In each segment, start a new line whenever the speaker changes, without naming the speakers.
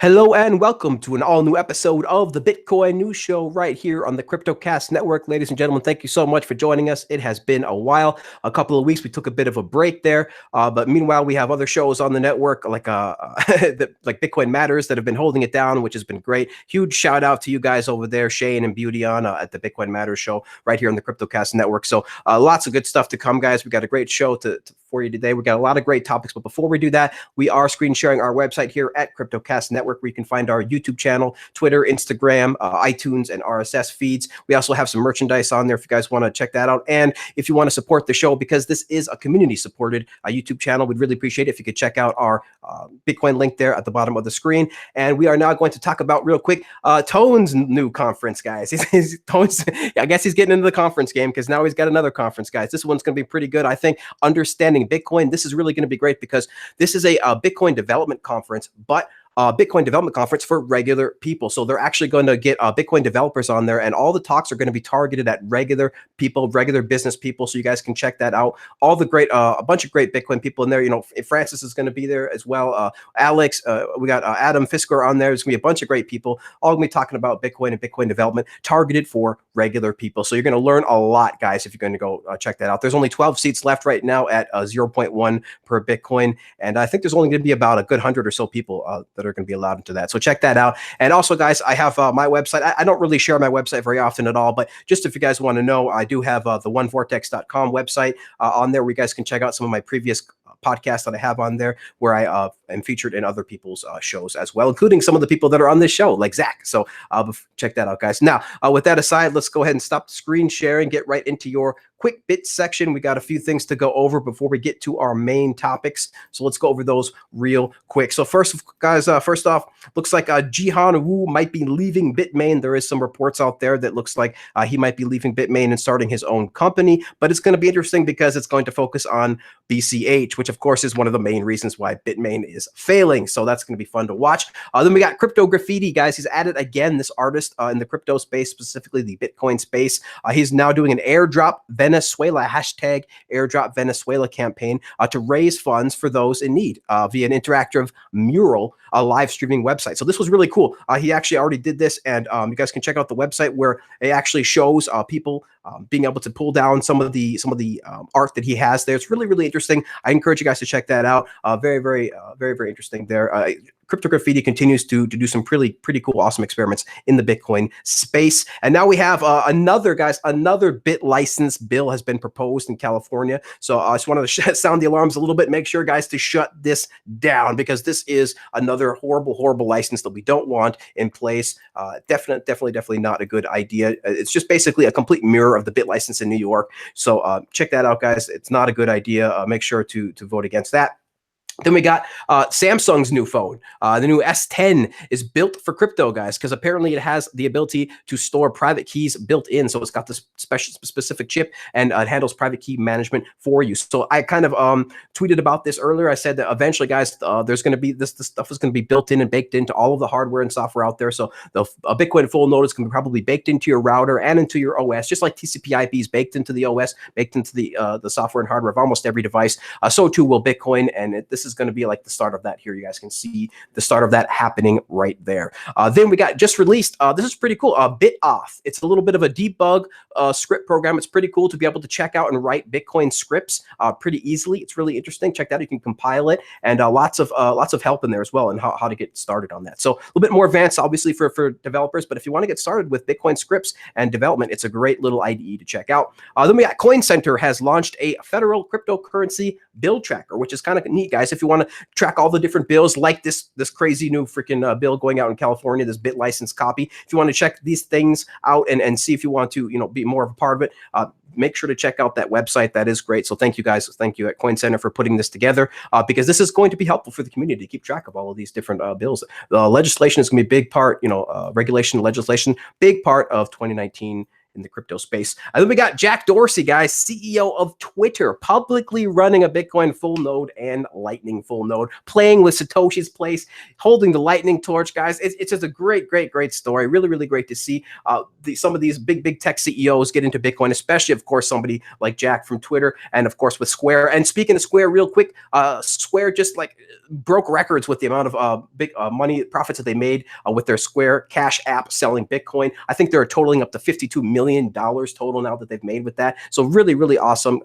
Hello and welcome to an all-new episode of the Bitcoin News Show right here on the CryptoCast Network. Ladies and gentlemen, thank you so much for joining us. It has been a while, a couple of weeks. We took a bit of a break there, but meanwhile, we have other shows on the network like like Bitcoin Matters that have been holding it down, which has been great. Huge shout out to you guys over there, Shane and Beauty on at the Bitcoin Matters show right here on the CryptoCast Network. So lots of good stuff to come, guys. We got a great show for you today. We got a lot of great topics, but before we do that, we are screen sharing our website here at CryptoCast Network, where you can find our YouTube channel, Twitter, Instagram, iTunes, and RSS feeds. We also have some merchandise on there if you guys want to check that out. And if you want to support the show, because this is a community-supported YouTube channel, we'd really appreciate it if you could check out our Bitcoin link there at the bottom of the screen. And we are now going to talk about real quick Tone's new conference, guys. Tone's, I guess he's getting into the conference game because now he's got another conference, guys. This one's going to be pretty good. I think understanding Bitcoin, this is really going to be great because this is a Bitcoin development conference, but Bitcoin development conference for regular people. So they're actually going to get Bitcoin developers on there, and all the talks are going to be targeted at regular people, regular business people. So you guys can check that out. All the great, a bunch of great Bitcoin people in there. You know, Francis is going to be there as well. Alex, we got Adam Fisker on there. There's going to be a bunch of great people all going to be talking about Bitcoin and Bitcoin development targeted for regular people. So you're going to learn a lot, guys, if you're going to go check that out. There's only 12 seats left right now at 0.1 per Bitcoin. And I think there's only going to be about a good 100 or so people that are going to be allowed into that. So check that out. And also, guys, I have my website. I don't really share my website very often at all, but just if you guys want to know, I do have the onevortex.com website on there where you guys can check out some of my previous podcasts that I have on there where I am featured in other people's shows as well, including some of the people that are on this show, like Zach. So check that out, guys. Now, with that aside, let's go ahead and stop the screen sharing, get right into your quick bit section. We got a few things to go over before we get to our main topics. So let's go over those real quick. So first, guys, first off, looks like Jihan Wu might be leaving Bitmain. There is some reports out there that looks like he might be leaving Bitmain and starting his own company, but it's going to be interesting because it's going to focus on BCH, which of course is one of the main reasons why Bitmain is failing. So that's going to be fun to watch. Then we got Cryptograffiti, guys. He's added again, this artist in the crypto space, specifically the Bitcoin space. He's now doing an airdrop Venezuela, hashtag airdrop Venezuela campaign to raise funds for those in need via an interactive mural, a live streaming website. So this was really cool. He actually already did this, and you guys can check out the website where it actually shows people being able to pull down some of the art that he has there. It's really, really interesting. I encourage you guys to check that out. Very, very interesting there. Cryptograffiti continues to do some pretty cool, awesome experiments in the Bitcoin space. And now we have another bit license bill has been proposed in California. So I just wanted to sound the alarms a little bit, make sure, guys, to shut this down, because this is another horrible license that we don't want in place. Definitely not a good idea. It's just basically a complete mirror of the bit license in New York. So check that out, guys. It's not a good idea. Make sure to vote against that. Then we got Samsung's new phone. The new S10 is built for crypto, guys, because apparently it has the ability to store private keys built in. So it's got this specific chip, and it handles private key management for you. So I kind of tweeted about this earlier. I said that eventually, guys, there's going to be this stuff is going to be built in and baked into all of the hardware and software out there. So a Bitcoin full node is going to be probably baked into your router and into your OS, just like TCP/IP is baked into the OS, baked into the software and hardware of almost every device. So too will Bitcoin, and this is going to be like the start of that here. You guys can see the start of that happening right there. Then we got just released, this is pretty cool, BitAuth. It's a little bit of a debug script program. It's pretty cool to be able to check out and write Bitcoin scripts pretty easily. It's really interesting. Check that out. You can compile it, and lots of help in there as well, and how to get started on that. So a little bit more advanced, obviously, for developers, but if you want to get started with Bitcoin scripts and development, it's a great little IDE to check out. Then we got Coincenter has launched a federal cryptocurrency bill tracker, which is kind of neat, guys. If you want to track all the different bills, like this crazy new freaking bill going out in California, this bit license copy. If you want to check these things out and see if you want to, be more of a part of it, make sure to check out that website. That is great. So thank you, guys. Thank you at Coincenter for putting this together, because this is going to be helpful for the community to keep track of all of these different bills. The legislation is going to be a big part, regulation, legislation, big part of 2019 in the crypto space. And then we got Jack Dorsey, guys, CEO of Twitter, publicly running a Bitcoin full node and Lightning full node, playing with Satoshi's place, holding the Lightning torch, guys. It's just a great story. Really great to see some of these big tech CEOs get into Bitcoin, especially, of course, somebody like Jack from Twitter, and of course with Square. And speaking of Square, real quick, Square just like broke records with the amount of big money profits that they made with their Square Cash app selling Bitcoin. I think they're totaling up to $52 million total now that they've made with that. So really awesome.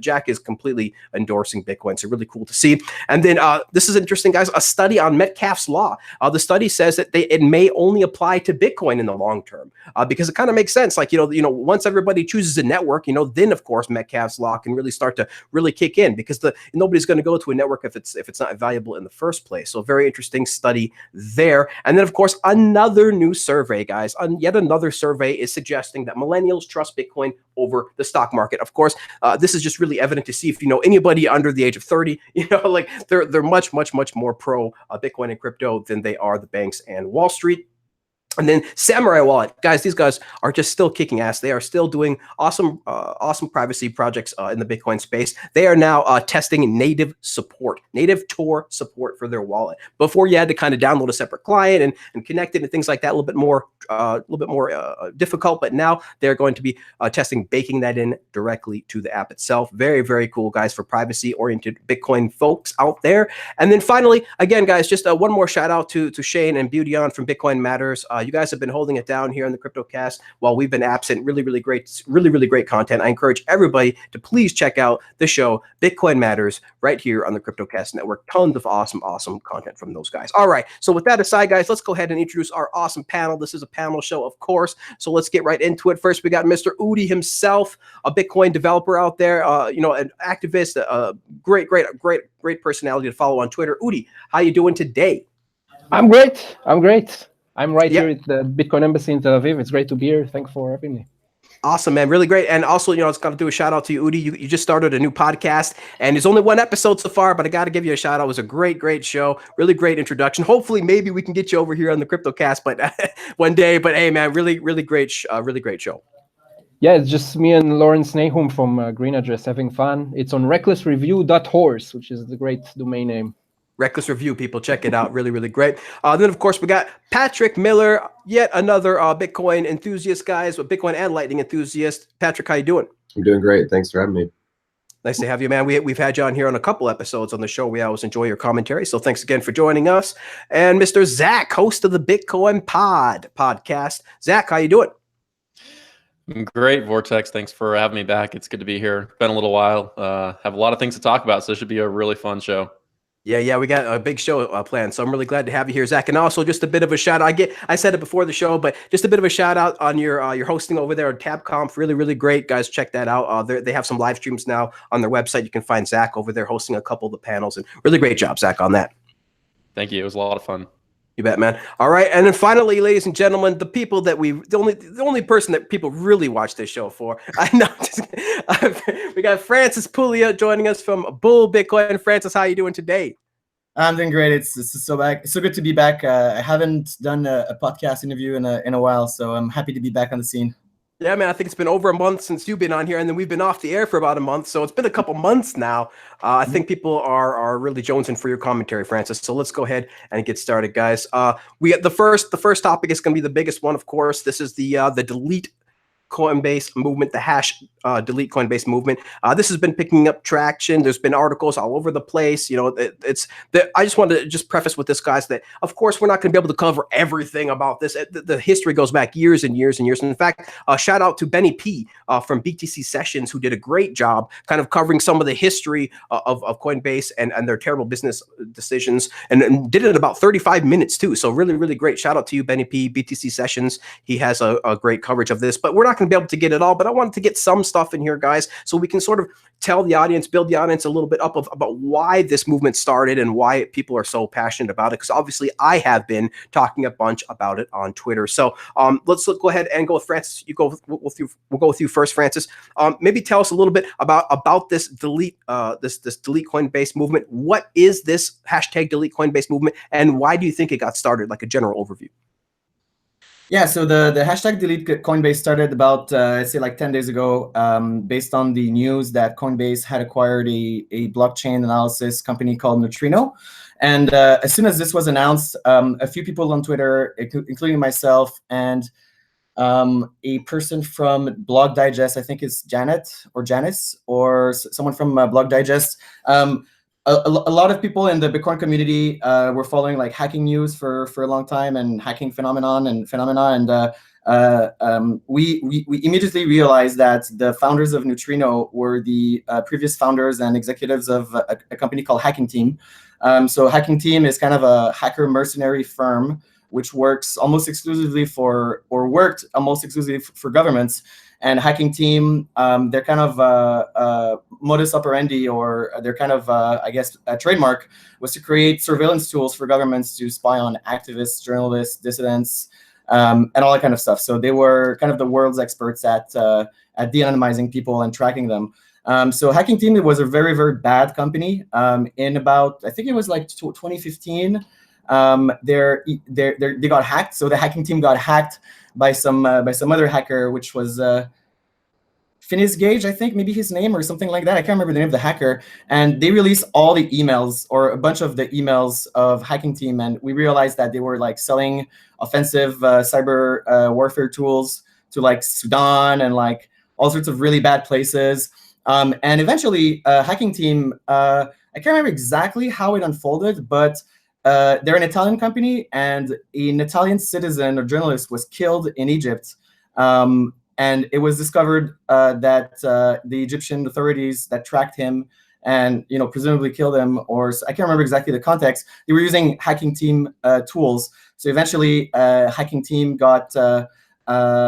Jack is completely endorsing Bitcoin. So really cool to see. And then this is interesting, guys. A study on Metcalfe's law. The study says that it may only apply to Bitcoin in the long term, because it kind of makes sense. Like, once everybody chooses a network, then of course Metcalfe's law can really start to really kick in, because nobody's going to go to a network if it's not valuable in the first place. So very interesting study there. And then of course another new survey, guys. Yet another survey is suggesting that millennials trust Bitcoin over the stock market. Of course, this is just really evident to see if anybody under the age of 30. Like they're much more pro Bitcoin and crypto than they are the banks and Wall Street. And then Samourai Wallet, guys, these guys are just still kicking ass. They are still doing awesome privacy projects in the Bitcoin space. They are now testing native Tor support for their wallet. Before, you had to kind of download a separate client and connect it and things like that, a little bit more difficult. But now they're going to be baking that in directly to the app itself. Very cool, guys, for privacy-oriented Bitcoin folks out there. And then finally, again, guys, just one more shout out to Shane and Beautyon from Bitcoin Matters. You guys have been holding it down here on the CryptoCast while we've been absent. Really great content. I encourage everybody to please check out the show Bitcoin Matters right here on the CryptoCast network. Tons of awesome content from those guys. All right, so with that aside, guys, let's go ahead and introduce our awesome panel. This is a panel show, of course, so let's get right into it. First, we got Mr. Udi himself, a Bitcoin developer out there, an activist, a great personality to follow on Twitter. Udi, how you doing today?
I'm great. I'm right here at the Bitcoin Embassy in Tel Aviv. It's great to be here. Thanks for having me.
Awesome, man. Really great. And also, I was going to do a shout out to you, Udi. You just started a new podcast, and there's only one episode so far, but I got to give you a shout out. It was a great show. Really great introduction. Hopefully, maybe we can get you over here on the CryptoCast, but one day. But hey, man, really great show.
Yeah, it's just me and Lawrence Nahum from Green Address having fun. It's on recklessreview.horse, which is the great domain name.
Reckless Review, people, check it out. Really great. Then, of course, we got Patrick Miller, yet another Bitcoin enthusiast, guys, with Bitcoin and Lightning enthusiast. Patrick, how you doing?
I'm doing great. Thanks for having me.
Nice to have you, man. We've had you on here on a couple episodes on the show. We always enjoy your commentary. So thanks again for joining us. And Mr. Zach, host of the Bitcoin podcast. Zach, how you doing?
Great, Vortex. Thanks for having me back. It's good to be here. Been a little while. Have a lot of things to talk about, so it should be a really fun show.
Yeah, we got a big show planned, so I'm really glad to have you here, Zach. And also, just a bit of a shout out. I said it before the show, but just a bit of a shout out on your hosting over there at TabConf. Really great, guys. Check that out. They have some live streams now on their website. You can find Zach over there hosting a couple of the panels, and really great job, Zach, on that.
Thank you. It was a lot of fun.
You bet, man. All right, and then finally, ladies and gentlemen, the only person that people really watch this show for. I know. We got Francis Puglia joining us from Bull Bitcoin. Francis, how you doing today?
I'm doing great. It's so good to be back. I haven't done a podcast interview in a while, so I'm happy to be back on the scene.
Yeah, man, I think it's been over a month since you've been on here, and then we've been off the air for about a month, so it's been a couple months now. I think people are really jonesing for your commentary, Francis. So let's go ahead and get started, guys. We got the first topic is going to be the biggest one, of course. This is the delete Coinbase movement, the hash delete Coinbase movement. This has been picking up traction. There's been articles all over the place. I just wanted to just preface with this, guys, that of course we're not going to be able to cover everything about this. The history goes back years and years and years. And in fact, shout out to Benny P from BTC Sessions, who did a great job kind of covering some of the history of Coinbase and their terrible business decisions, and did it in about 35 minutes too. So really great. Shout out to you, Benny P, BTC Sessions. He has a great coverage of this, but we're not going to be able to get it all, but I wanted to get some stuff in here, guys, so we can sort of tell the audience, build the audience a little bit up about why this movement started and why people are so passionate about it. Because obviously I have been talking a bunch about it on Twitter. So let's go ahead and go with Francis. We'll go with you first, Francis. Maybe tell us a little bit about this delete delete Coinbase movement. What is this hashtag delete Coinbase movement, and why do you think it got started? Like a general overview.
Yeah, so the hashtag delete Coinbase started about, I'd say like 10 days ago, based on the news that Coinbase had acquired a blockchain analysis company called Neutrino. And as soon as this was announced, a few people on Twitter, including myself and a person from Blog Digest, I think it's Janet or Janice, or someone from Blog Digest. A lot of people in the Bitcoin community were following like hacking news for a long time and hacking phenomena. And we immediately realized that the founders of Neutrino were the previous founders and executives of a company called Hacking Team. So Hacking Team is kind of a hacker mercenary firm which works almost exclusively for, or worked almost exclusively for governments. And Hacking Team, their kind of modus operandi, or their kind of, I guess, a trademark, was to create surveillance tools for governments to spy on activists, journalists, dissidents, and all that kind of stuff. So they were kind of the world's experts at de-anonymizing people and tracking them. So Hacking Team, it was a very, very bad company. In about, I think it was like 2015, they got hacked. So the Hacking Team got hacked by some other hacker, which was Phineas Gage, I think, maybe his name or something like that. I can't remember the name of the hacker. And they released all the emails, or a bunch of the emails of Hacking Team, and we realized that they were like selling offensive cyber warfare tools to like Sudan and like all sorts of really bad places. And eventually, Hacking Team, I can't remember exactly how it unfolded, but they're an Italian company, and an Italian citizen or journalist was killed in Egypt. And it was discovered that the Egyptian authorities that tracked him and presumably killed him, or I can't remember exactly the context, they were using Hacking Team tools. So eventually, Hacking Team got, I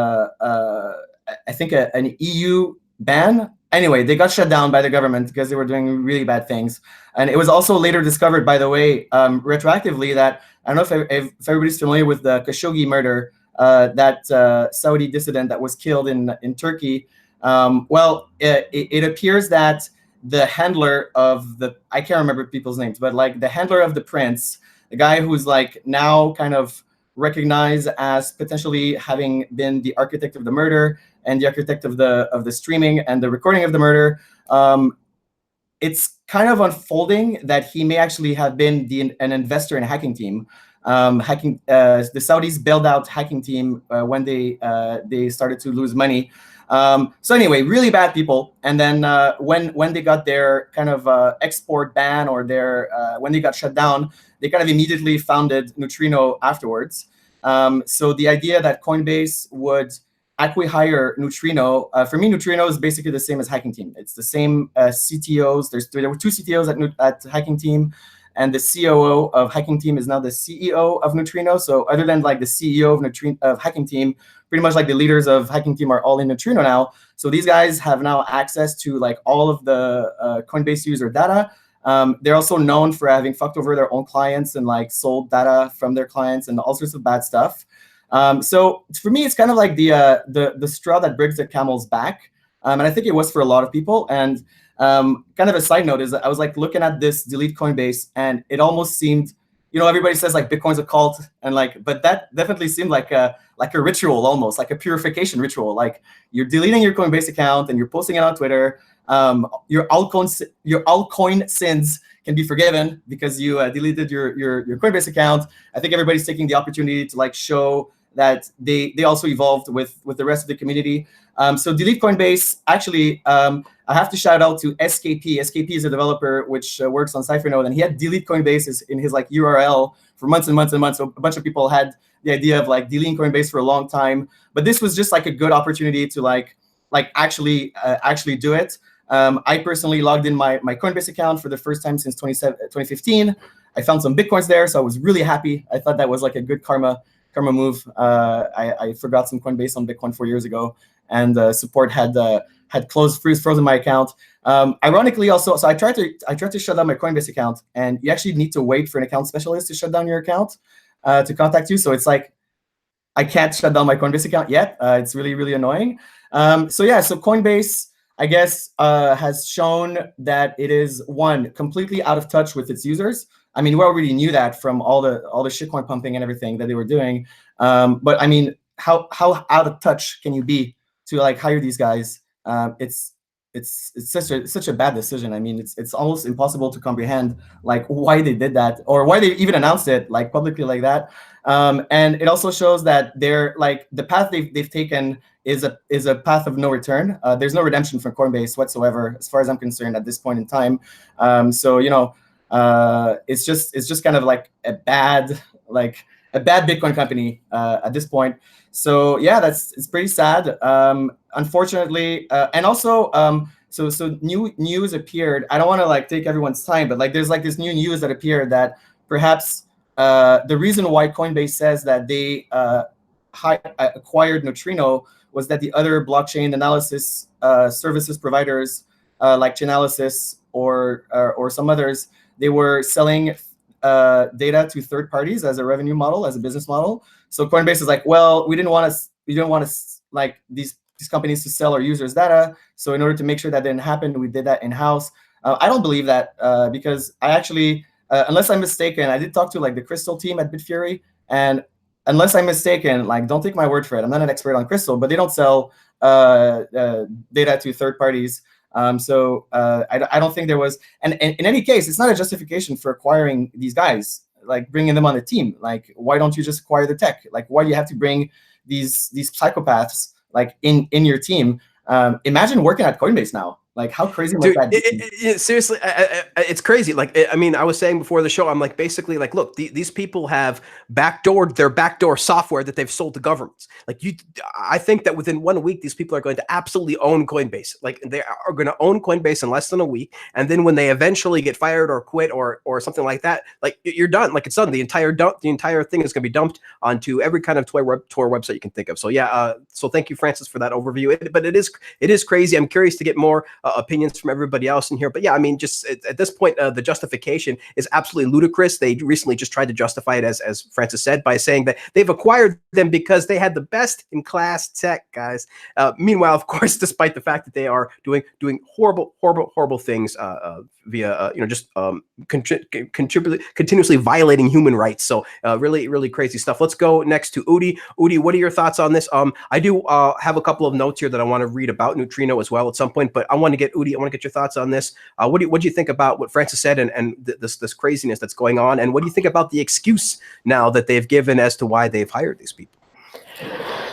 think, an EU ban. Anyway, they got shut down by the government because they were doing really bad things. And it was also later discovered, by the way, retroactively, that, I don't know if everybody's familiar with the Khashoggi murder, that Saudi dissident that was killed in Turkey. Well, it appears that the handler of the, I can't remember people's names, but like the handler of the prince, the guy who's like now kind of recognized as potentially having been the architect of the murder and the architect of the streaming and the recording of the murder, it's kind of unfolding that he may actually have been an investor in a Hacking Team. The Saudis bailed out Hacking Team when they started to lose money. So anyway, really bad people. And then when they got their kind of export ban, or their when they got shut down, they kind of immediately founded Neutrino afterwards. So the idea that Coinbase would acqui-hire Neutrino, for me, Neutrino is basically the same as Hacking Team. It's the same CTOs. There were two CTOs at Hacking Team, and the COO of Hacking Team is now the CEO of Neutrino. So other than like the CEO of Hacking Team, pretty much like the leaders of Hacking Team are all in Neutrino now. So these guys have now access to like all of the Coinbase user data. They're also known for having fucked over their own clients and like sold data from their clients and all sorts of bad stuff. So for me, it's kind of like the straw that breaks the camel's back. And I think it was for a lot of people. And kind of a side note is that I was like looking at this delete Coinbase, and it almost seemed, everybody says like Bitcoin's a cult, and like, but that definitely seemed like a ritual, almost like a purification ritual. Like you're deleting your Coinbase account and you're posting it on Twitter. Your altcoin sins can be forgiven because you deleted your Coinbase account. I think everybody's taking the opportunity to like show that they also evolved with the rest of the community. So delete Coinbase, actually, I have to shout out to SKP. SKP is a developer which works on Cipher.node, and he had delete Coinbase in his like URL for months and months and months. So a bunch of people had the idea of like deleting Coinbase for a long time, but this was just like a good opportunity to like actually do it. I personally logged in my Coinbase account for the first time since 2015. I found some Bitcoins there, so I was really happy. I thought that was like a good karma move. I forgot some Coinbase on Bitcoin 4 years ago, and support had frozen my account. Ironically, also, so I tried to shut down my Coinbase account, and you actually need to wait for an account specialist to shut down your account to contact you. So it's like I can't shut down my Coinbase account yet. It's really, really annoying. So yeah, so Coinbase, I guess, has shown that it is, one, completely out of touch with its users. We already knew that from all the shitcoin pumping and everything that they were doing. But how out of touch can you be to like hire these guys? It's such a bad decision. I mean, it's almost impossible to comprehend like why they did that or why they even announced it like publicly like that. And it also shows that they're like the path they've taken is a path of no return. There's no redemption from Coinbase whatsoever, as far as I'm concerned at this point in time. So it's just kind of like a bad Bitcoin company at this point. So yeah, it's pretty sad. Unfortunately, and also so new news appeared. I don't want to like take everyone's time, but like there's like this new news that appeared that perhaps the reason why Coinbase says that they acquired Neutrino was that the other blockchain analysis services providers like Chainalysis or some others, they were selling data to third parties as a revenue model, as a business model. So Coinbase is like, well, we didn't want to like these companies to sell our users' data. So in order to make sure that didn't happen, we did that in-house. I don't believe that because I actually, unless I'm mistaken, I did talk to like the Crystal team at Bitfury, and unless I'm mistaken, like don't take my word for it. I'm not an expert on Crystal, but they don't sell data to third parties. So I don't think there was, and in any case, it's not a justification for acquiring these guys, like bringing them on the team. Like, why don't you just acquire the tech? Like, why do you have to bring these psychopaths like in your team? Imagine working at Coinbase now. Like, how crazy must that be?
Seriously, it's crazy. Like, I mean, I was saying before the show, I'm like, basically, like, look, these people have backdoored their backdoor software that they've sold to governments. Like, I think that within 1 week, these people are going to absolutely own Coinbase. Like, they are going to own Coinbase in less than a week. And then when they eventually get fired or quit or something like that, like, you're done. Like, it's done. The entire thing is going to be dumped onto every kind of Tor website you can think of. So yeah, so thank you, Francis, for that overview. But it is crazy. I'm curious to get more opinions from everybody else in here. But yeah, I mean, just at this point, the justification is absolutely ludicrous. They recently just tried to justify it, as Francis said, by saying that they've acquired them because they had the best in class tech, guys. Meanwhile, of course, despite the fact that they are doing horrible things via just continuously violating human rights. So really crazy stuff. Let's go next to Udi. Udi, what are your thoughts on this? I do have a couple of notes here that I want to read about Neutrino as well at some point, but I want to get Udi. I want to get your thoughts on this. What do you think about what Francis said and this craziness that's going on? And what do you think about the excuse now that they've given as to why they've hired these people?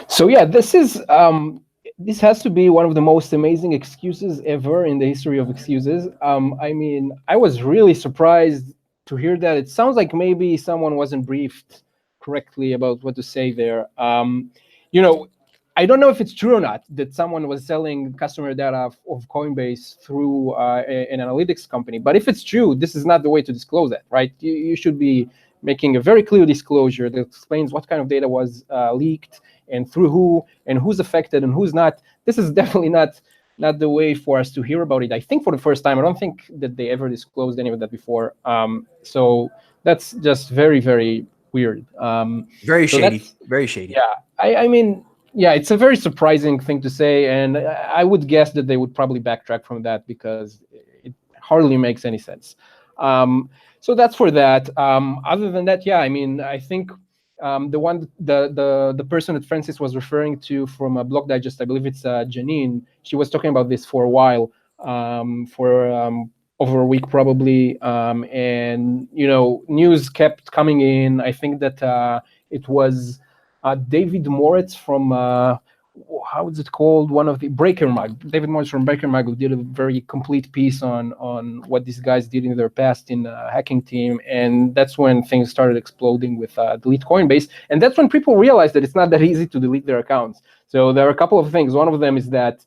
So yeah, this has to be one of the most amazing excuses ever in the history of excuses. I mean, I was really surprised to hear that. It sounds like maybe someone wasn't briefed correctly about what to say there. I don't know if it's true or not that someone was selling customer data of Coinbase through an analytics company. But if it's true, this is not the way to disclose that, right? You should be making a very clear disclosure that explains what kind of data was leaked and through who and who's affected and who's not. This is definitely not the way for us to hear about it. I think for the first time, I don't think that they ever disclosed any of that before. So that's just very, very weird.
Very shady. Very shady.
Yeah, I mean, yeah, it's a very surprising thing to say, and I would guess that they would probably backtrack from that because it hardly makes any sense. So that's for that. Other than that, yeah, I mean, I think the person that Francis was referring to from a Block Digest, I believe it's Janine. She was talking about this for a while, for over a week probably, and news kept coming in. I think that it was David Moritz from how is it called? One of the Breaker Mag. David Moritz from Breaker Mag, who did a very complete piece on what these guys did in their past in hacking team, and that's when things started exploding with delete Coinbase, and that's when people realized that it's not that easy to delete their accounts. So there are a couple of things. One of them is that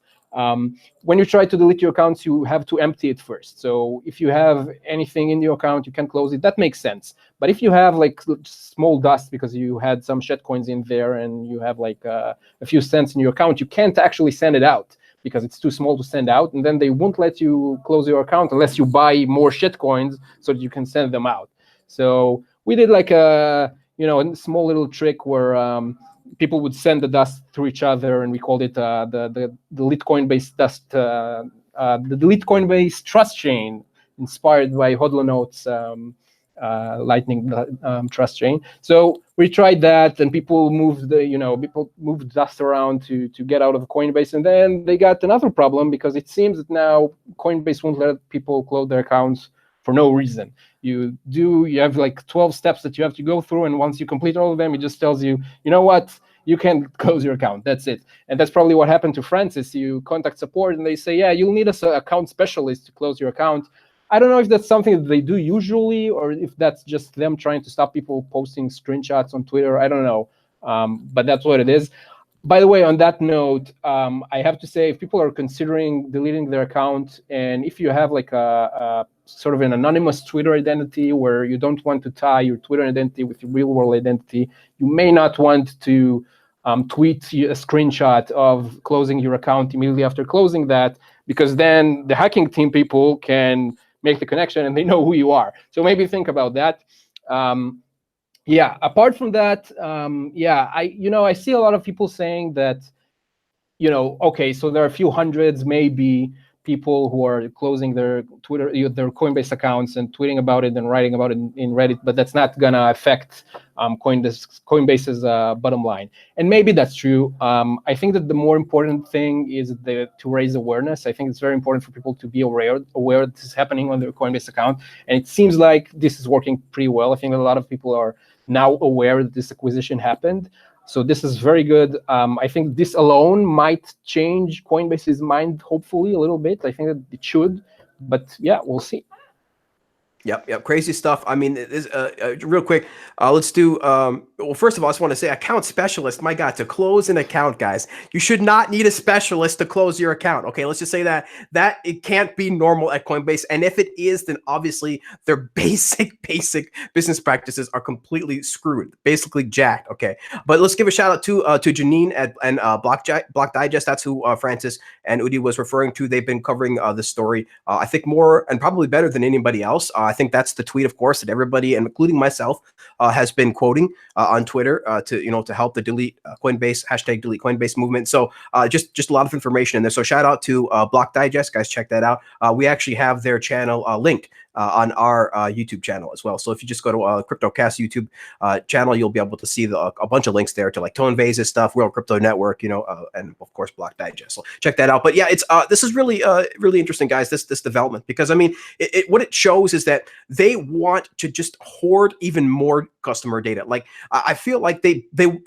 when you try to delete your accounts, you have to empty it first. So if you have anything in your account, you can close it. That makes sense. But if you have like small dust because you had some shitcoins in there and you have like a few cents in your account, you can't actually send it out because it's too small to send out. And then they won't let you close your account unless you buy more shitcoins so that you can send them out. So we did like a small little trick where people would send the dust through each other, and we called it the delete Coinbase dust, the delete Coinbase trust chain, inspired by Hodlonaut's Lightning Trust chain. So we tried that, and people moved people moved dust around to get out of Coinbase, and then they got another problem because it seems that now Coinbase won't let people close their accounts for no reason. You have like 12 steps that you have to go through, and once you complete all of them, it just tells you, you know what, you can close your account. That's it. And that's probably what happened to Francis. You contact support, and they say, yeah, you'll need an account specialist to close your account. I don't know if that's something that they do usually, or if that's just them trying to stop people posting screenshots on Twitter. I don't know, but that's what it is. By the way, on that note, I have to say, if people are considering deleting their account, and if you have like a sort of an anonymous Twitter identity where you don't want to tie your Twitter identity with your real-world identity, you may not want to tweet a screenshot of closing your account immediately after closing that, because then the hacking team people can make the connection and they know who you are. So maybe think about that. Yeah, apart from that, yeah, I see a lot of people saying that, okay, so there are a few hundreds, maybe, people who are closing their Twitter, their Coinbase accounts and tweeting about it and writing about it in Reddit, but that's not gonna affect Coinbase's bottom line. And maybe that's true. I think that the more important thing is to raise awareness. I think it's very important for people to be aware this is happening on their Coinbase account, and it seems like this is working pretty well. I think that a lot of people are now aware that this acquisition happened. So this is very good. I think this alone might change Coinbase's mind, hopefully, a little bit. I think that it should, but yeah, we'll see.
Yep, crazy stuff. I mean, real quick, let's do, well, first of all, I just want to say account specialist, my God, to close an account, guys, you should not need a specialist to close your account. Okay, let's just say that it can't be normal at Coinbase. And if it is, then obviously their basic business practices are completely screwed, basically jacked. Okay, but let's give a shout out to Janine and Block Digest. That's who Francis and Udi was referring to. They've been covering this story, I think, more and probably better than anybody else. I think that's the tweet, of course, that everybody, and including myself, has been quoting on Twitter to help the delete Coinbase #delete Coinbase movement. So just a lot of information in there. So shout out to Block Digest, guys. Check that out. We actually have their channel linked on our YouTube channel as well. So if you just go to CryptoCast YouTube channel, you'll be able to see a bunch of links there to like Coinbase's stuff, World Crypto Network, and of course Block Digest. So check that out. But yeah, it's this is really really interesting, guys. This development, because I mean, what it shows is that they want to just hoard even more customer data. Like I feel like they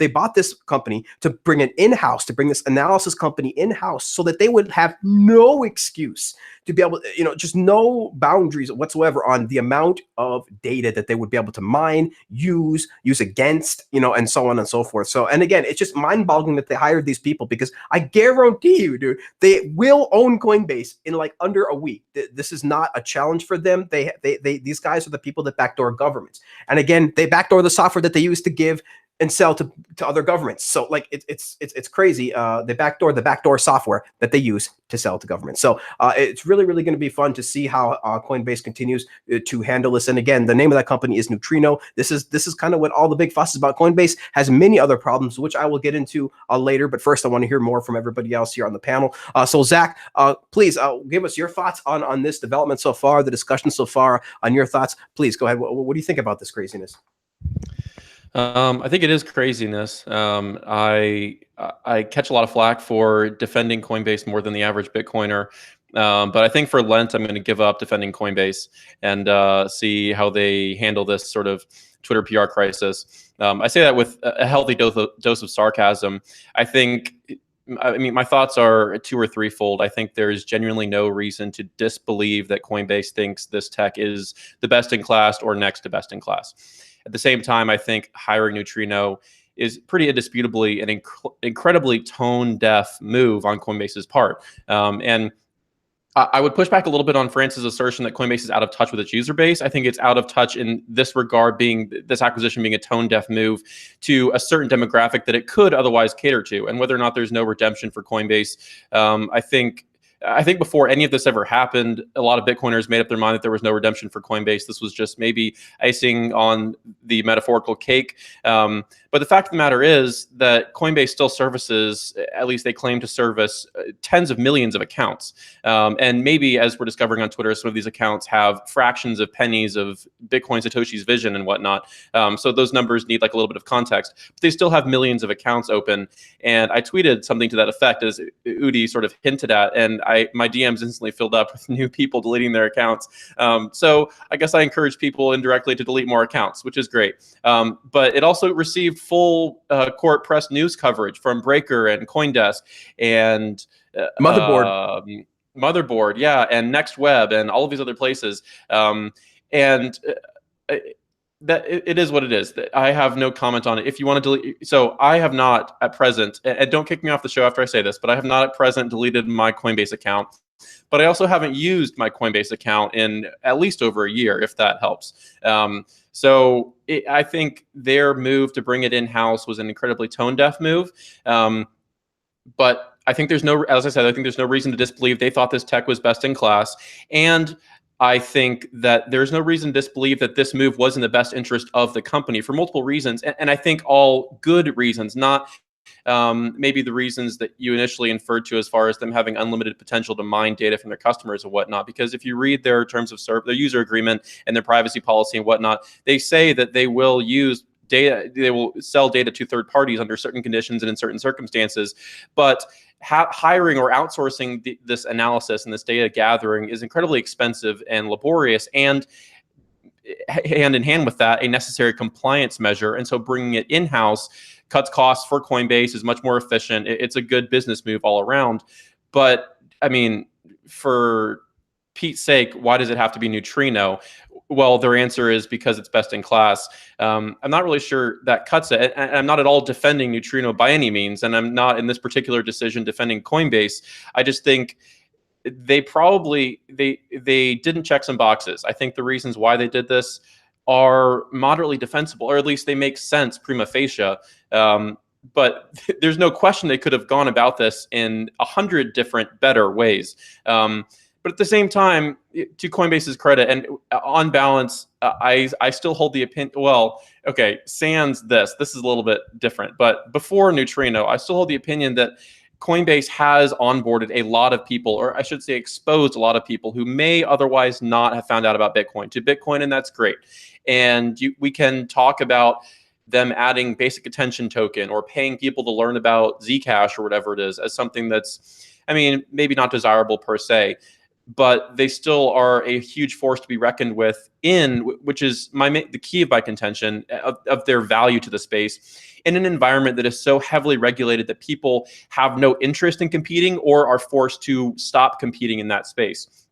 bought this company to bring it in-house, to bring this analysis company in-house, so that they would have no excuse to be able to, just no boundaries whatsoever on the amount of data that they would be able to mine, use against, and so on and so forth. So, and again, it's just mind-boggling that they hired these people, because I guarantee you, dude, they will own Coinbase in like under a week. This is not a challenge for them. These guys are the people that backdoor governments. And again, they backdoor the software that they use to give and sell to other governments. So like it's crazy. They backdoor the backdoor software that they use to sell to governments. So it's really going to be fun to see how Coinbase continues to handle this. And again, the name of that company is Neutrino. This is kind of what all the big fuss is about. Coinbase has many other problems, which I will get into later. But first, I want to hear more from everybody else here on the panel. So Zach, please give us your thoughts on this development so far, the discussion so far, on your thoughts. Please go ahead. What do you think about this craziness?
I think it is craziness. I catch a lot of flack for defending Coinbase more than the average Bitcoiner. But I think for Lent, I'm going to give up defending Coinbase and see how they handle this sort of Twitter PR crisis. I say that with a healthy dose of sarcasm. I mean, my thoughts are two or threefold. I think there's genuinely no reason to disbelieve that Coinbase thinks this tech is the best in class or next to best in class. At the same time, I think hiring Neutrino is pretty indisputably an incredibly tone-deaf move on Coinbase's part. And I would push back a little bit on France's assertion that Coinbase is out of touch with its user base. I think it's out of touch in this regard, this acquisition being a tone-deaf move to a certain demographic that it could otherwise cater to. And whether or not there's no redemption for Coinbase, I think before any of this ever happened, a lot of Bitcoiners made up their mind that there was no redemption for Coinbase. This was just maybe icing on the metaphorical cake. But the fact of the matter is that Coinbase still services, at least they claim to service, tens of millions of accounts. And maybe, as we're discovering on Twitter, some of these accounts have fractions of pennies of Bitcoin Satoshi's vision and whatnot. So those numbers need like a little bit of context. But they still have millions of accounts open. And I tweeted something to that effect, as Udi sort of hinted at, and my DMs instantly filled up with new people deleting their accounts. So I guess I encourage people indirectly to delete more accounts, which is great. But it also received full court press news coverage from Breaker and CoinDesk and Motherboard, yeah, and Next Web and all of these other places. That it is what it is. I have no comment on it. If you want to delete, so I have not at present, and don't kick me off the show after I say this, but I have not at present deleted my Coinbase account. But I also haven't used my Coinbase account in at least over a year, if that helps. So I think their move to bring it in-house was an incredibly tone-deaf move. But I think there's no, as I said, I think there's no reason to disbelieve they thought this tech was best in class. And I think that there's no reason to disbelieve that this move was in the best interest of the company for multiple reasons. And I think all good reasons, not maybe the reasons that you initially inferred to as far as them having unlimited potential to mine data from their customers and whatnot. Because if you read their terms of service, their user agreement and their privacy policy and whatnot, they say that they will use data, they will sell data to third parties under certain conditions and in certain circumstances. But hiring or outsourcing this analysis and this data gathering is incredibly expensive and laborious, and hand in hand with that, a necessary compliance measure. And so bringing it in-house cuts costs for Coinbase, is much more efficient. It's a good business move all around. But I mean, for Pete's sake, why does it have to be Neutrino? Well, their answer is because it's best in class. I'm not really sure that cuts it. And I'm not at all defending Neutrino by any means. And I'm not in this particular decision defending Coinbase. I just think they probably, they didn't check some boxes. I think the reasons why they did this are moderately defensible, or at least they make sense prima facie. But there's no question they could have gone about this in 100 different better ways. But at the same time, to Coinbase's credit, and on balance, I still hold the opinion, well, okay, sans this is a little bit different. But before Neutrino, I still hold the opinion that Coinbase has onboarded a lot of people, or I should say exposed a lot of people who may otherwise not have found out about Bitcoin to Bitcoin, and that's great. And we can talk about them adding basic attention token or paying people to learn about Zcash or whatever it is as something that's, I mean, maybe not desirable per se, but they still are a huge force to be reckoned with which is the key of my contention of their value to the space in an environment that is so heavily regulated that people have no interest in competing or are forced to stop competing in that space.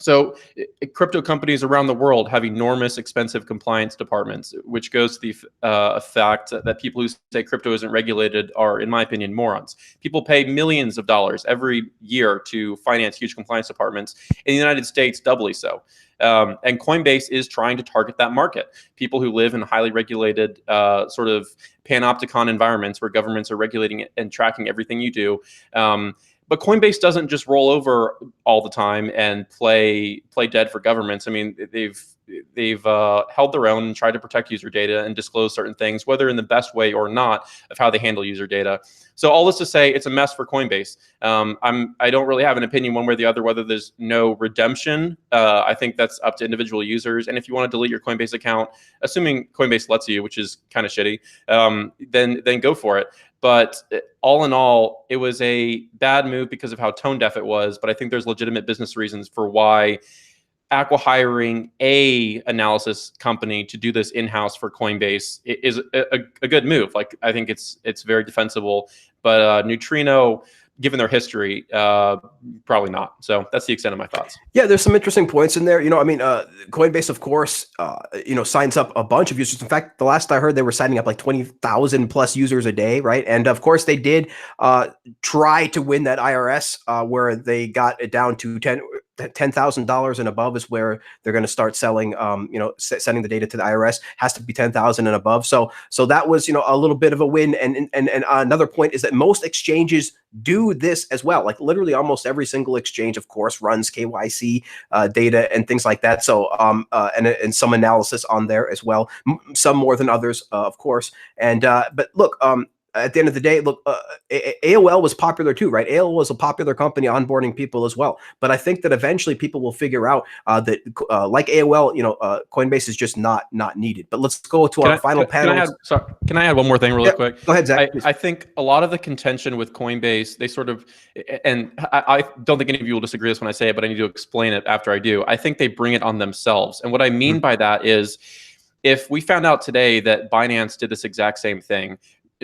So crypto companies around the world have enormous expensive compliance departments, which goes to the fact that people who say crypto isn't regulated are, in my opinion, morons. People pay millions of dollars every year to finance huge compliance departments. In the United States, doubly so. And Coinbase is trying to target that market. People who live in highly regulated sort of panopticon environments where governments are regulating it and tracking everything you do. But Coinbase doesn't just roll over all the time and play dead for governments. I mean, they've held their own and tried to protect user data and disclose certain things, whether in the best way or not, of how they handle user data. So all this to say, it's a mess for Coinbase. I don't really have an opinion one way or the other whether there's no redemption. I think that's up to individual users. And if you want to delete your Coinbase account, assuming Coinbase lets you, which is kind of shitty, then go for it. But all in all, it was a bad move because of how tone deaf it was. But I think there's legitimate business reasons for why acqui-hiring a analysis company to do this in-house for Coinbase is a good move. Like, I think it's very defensible. But Neutrino, given their history, probably not. So that's the extent of my thoughts.
Yeah, there's some interesting points in there. I mean, Coinbase, of course, signs up a bunch of users. In fact, the last I heard, they were signing up like 20,000 plus users a day, right? And of course, they did try to win that IRS where they got it down to $10,000 and above is where they're going to start selling, sending the data to the IRS. Has to be 10,000 and above. So that was, a little bit of a win. And another point is that most exchanges do this as well. Like literally almost every single exchange, of course, runs KYC data and things like that. So and some analysis on there as well. Some more than others, of course. And but look, at the end of the day, look, AOL was popular too, right? AOL was a popular company onboarding people as well. But I think that eventually people will figure out that, like AOL, Coinbase is just not needed. But let's go to our final panel.
Can I add one more thing really quick?
Go ahead, Zach.
I think a lot of the contention with Coinbase, they sort of, and I don't think any of you will disagree with this when I say it, but I need to explain it after I do. I think they bring it on themselves. And what I mean by that is, if we found out today that Binance did this exact same thing,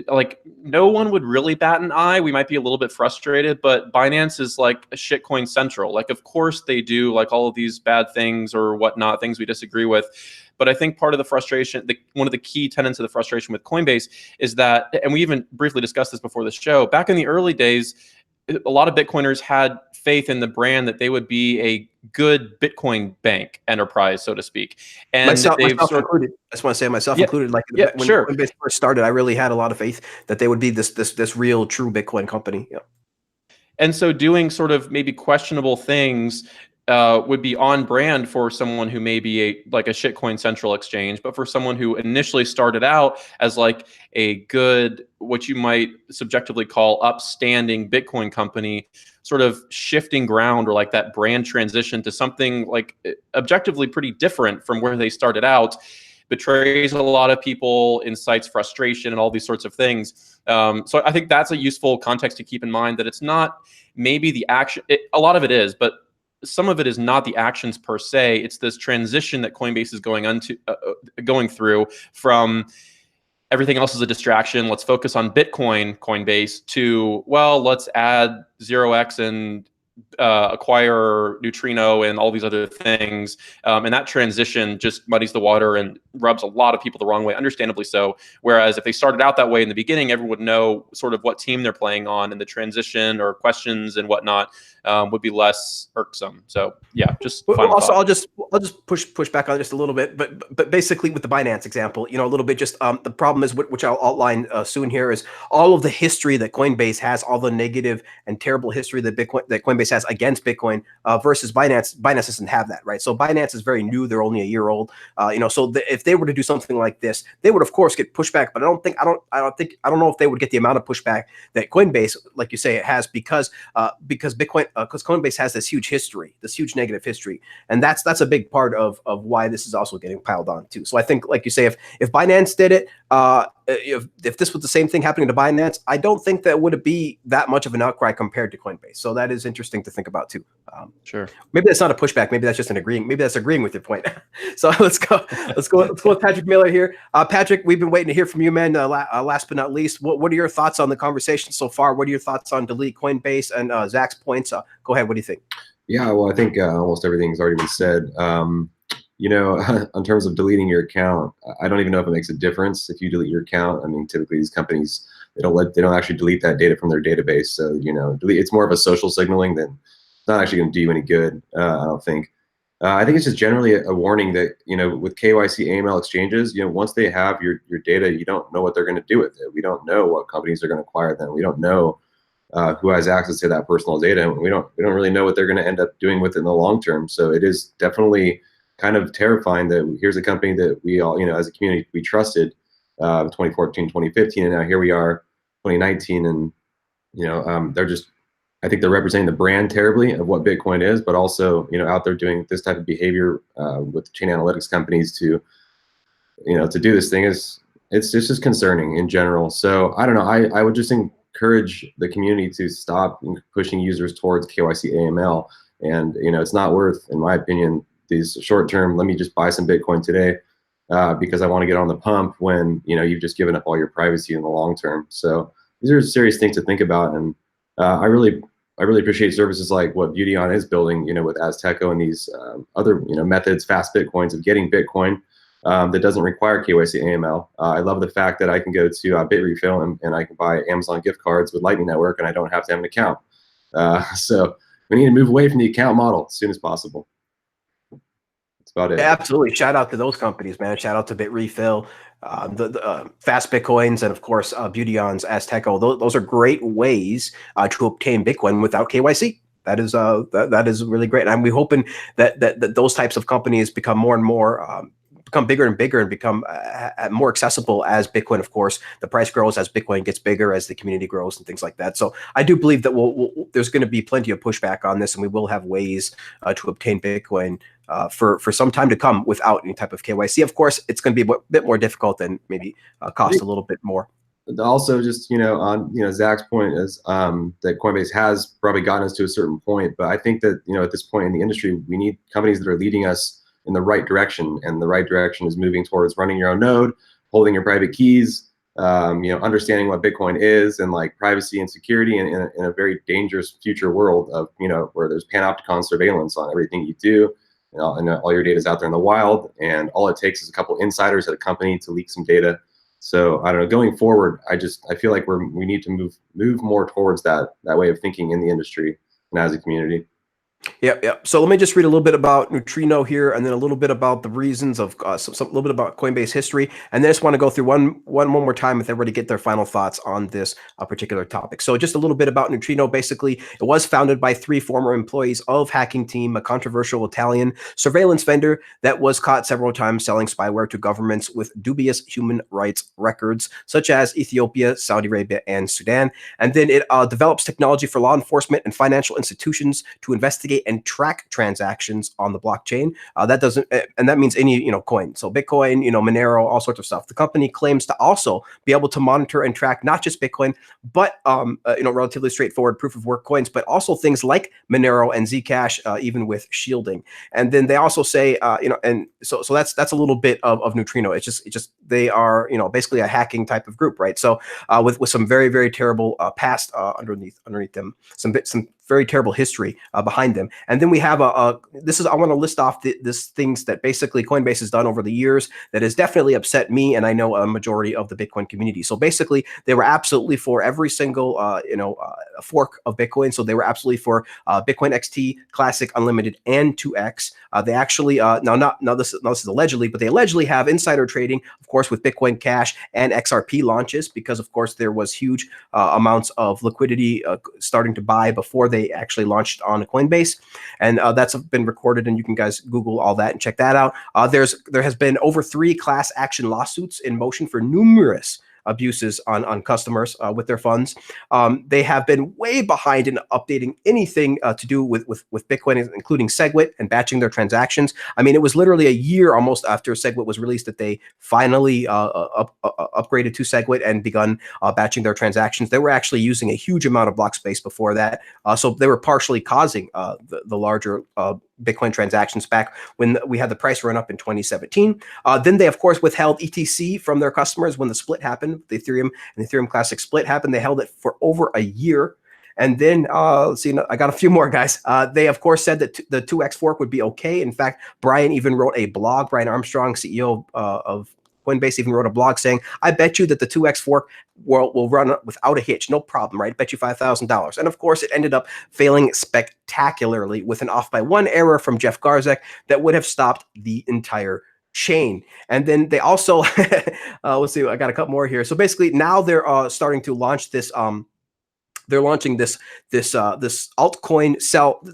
like no one would really bat an eye. We might be a little bit frustrated, but Binance is like a shitcoin central. Like, of course they do like all of these bad things or whatnot, things we disagree with. But I think part of the frustration, one of the key tenets of the frustration with Coinbase is that, and we even briefly discussed this before the show, back in the early days, a lot of Bitcoiners had faith in the brand that they would be a good Bitcoin bank enterprise, so to speak. And
myself included. I just want to say myself included. Like when Coinbase first started, I really had a lot of faith that they would be this real, true Bitcoin company. Yeah.
And so doing sort of maybe questionable things would be on brand for someone who may be like a shitcoin central exchange, but for someone who initially started out as like a good, what you might subjectively call upstanding Bitcoin company, sort of shifting ground or like that brand transition to something like objectively pretty different from where they started out, betrays a lot of people, incites frustration and all these sorts of things. So I think that's a useful context to keep in mind, that it's not maybe the action, a lot of it is, but some of it is not the actions per se. It's this transition that Coinbase is going through from everything else is a distraction. Let's focus on Bitcoin, Coinbase, to, well, let's add 0x and acquire Neutrino and all these other things. And that transition just muddies the water and rubs a lot of people the wrong way, understandably so. Whereas if they started out that way in the beginning, everyone would know sort of what team they're playing on, and the transition or questions and whatnot would be less irksome. So yeah, just
also I'll just push back on just a little bit, but basically with the Binance example, a little bit, just the problem is, which I'll outline soon here, is all of the history that Coinbase has, all the negative and terrible history that Coinbase has against Bitcoin versus Binance. Binance doesn't have that, right? So Binance is very new; they're only a year old. So if they were to do something like this, they would of course get pushback. But I don't know if they would get the amount of pushback that Coinbase, like you say, it has, because Coinbase has this huge history, this huge negative history, and that's a big part of why this is also getting piled on too. So I think, like you say, if Binance did it, if this was the same thing happening to Binance, I don't think that would be that much of an outcry compared to Coinbase. So that is interesting to think about too.
Sure.
Maybe that's not a pushback. Maybe that's just an agreeing. Maybe that's agreeing with your point. So let's go with Patrick Miller here. Patrick, we've been waiting to hear from you, man. Last but not least, what are your thoughts on the conversation so far? What are your thoughts on delete Coinbase and Zach's points? Go ahead. What do you think?
Yeah, well, I think almost everything's already been said. In terms of deleting your account, I don't even know if it makes a difference if you delete your account. I mean, typically these companies, they don't actually delete that data from their database. So, it's more of a social signaling than it's not actually going to do you any good, I don't think. I think it's just generally a warning that, with KYC AML exchanges, once they have your data, you don't know what they're going to do with it. We don't know what companies are going to acquire them. We don't know who has access to that personal data. And we don't really know what they're going to end up doing with it in the long term. So it is definitely kind of terrifying that here's a company that we all, as a community, we trusted 2014, 2015, and now here we are, 2019, and I think they're representing the brand terribly of what Bitcoin is, but also, out there doing this type of behavior with chain analytics companies to do this thing it's just concerning in general. So I don't know. I would just encourage the community to stop pushing users towards KYC AML, and it's not worth, in my opinion, these short-term, let me just buy some Bitcoin today because I want to get on the pump, when you've just given up all your privacy in the long term. So these are serious things to think about, and I really appreciate services like what BitAuth is building, with Azteco and these other methods, fast Bitcoins of getting Bitcoin that doesn't require KYC AML. I love the fact that I can go to BitRefill and I can buy Amazon gift cards with Lightning Network, and I don't have to have an account. So we need to move away from the account model as soon as possible. That's about it.
Yeah, absolutely. Shout out to those companies, man. Shout out to BitRefill, the Fast Bitcoins, and of course, Beautyon's Azteco. Those are great ways to obtain Bitcoin without KYC. That is that is really great. And we're hoping that those types of companies become more and more become bigger and bigger and become more accessible as Bitcoin, of course, the price grows, as Bitcoin gets bigger, as the community grows and things like that. So I do believe that there's going to be plenty of pushback on this, and we will have ways to obtain Bitcoin for some time to come without any type of KYC. Of course, it's going to be a bit more difficult and maybe cost a little bit more.
Also, just on Zach's point is that Coinbase has probably gotten us to a certain point, but I think that at this point in the industry, we need companies that are leading us in the right direction, and the right direction is moving towards running your own node, holding your private keys, understanding what Bitcoin is, and like privacy and security in a very dangerous future world of where there's panopticon surveillance on everything you do, and all your data is out there in the wild, and all it takes is a couple insiders at a company to leak some data. So I don't know. Going forward, I feel like we need to move more towards that way of thinking in the industry and as a community.
Yeah. So let me just read a little bit about Neutrino here, and then a little bit about the reasons of a little bit about Coinbase history, and then I just want to go through one more time with everybody get their final thoughts on this particular topic. So just a little bit about Neutrino. Basically, it was founded by 3 former employees of Hacking Team, a controversial Italian surveillance vendor that was caught several times selling spyware to governments with dubious human rights records, such as Ethiopia, Saudi Arabia, and Sudan. And then it develops technology for law enforcement and financial institutions to investigate and track transactions on the blockchain. That means any coin. So Bitcoin, Monero, all sorts of stuff. The company claims to also be able to monitor and track not just Bitcoin, but relatively straightforward proof of work coins, but also things like Monero and Zcash, even with shielding. And then they also say, and so that's a little bit of Neutrino. It's just they are basically a hacking type of group, right? So with some very, very terrible past underneath them, some very terrible history behind them. And then we have I want to list off this things that basically Coinbase has done over the years that has definitely upset me, and I know a majority of the Bitcoin community. So basically, they were absolutely for every single fork of Bitcoin. So they were absolutely for Bitcoin XT, Classic, Unlimited, and 2x. They actually this is allegedly, but they allegedly have insider trading, of course, with Bitcoin Cash and XRP launches, because of course there was huge amounts of liquidity starting to buy before they actually launched on Coinbase, and that's been recorded, and you can guys Google all that and check that out. There has been over 3 class action lawsuits in motion for numerous abuses on customers with their funds. They have been way behind in updating anything to do with Bitcoin, including SegWit and batching their transactions. I mean, it was literally a year almost after SegWit was released that they finally upgraded to SegWit and begun batching their transactions. They were actually using a huge amount of block space before that, so they were partially causing the larger Bitcoin transactions back when we had the price run up in 2017. Then they, of course, withheld ETC from their customers when the split happened. The Ethereum and the Ethereum Classic split happened. They held it for over a year. And then, let's see, I got a few more, guys. They, of course, said that the 2x fork would be okay. In fact, Brian even wrote a blog. Brian Armstrong, CEO of Coinbase, even wrote a blog saying, I bet you that the 2x fork will run without a hitch, no problem, right? Bet you $5,000. And of course, it ended up failing spectacularly with an off by 1 error from Jeff Garzek that would have stopped the entire chain. And then they also, let's see, I got a couple more here. So basically now they're starting to launch this, they're launching this altcoin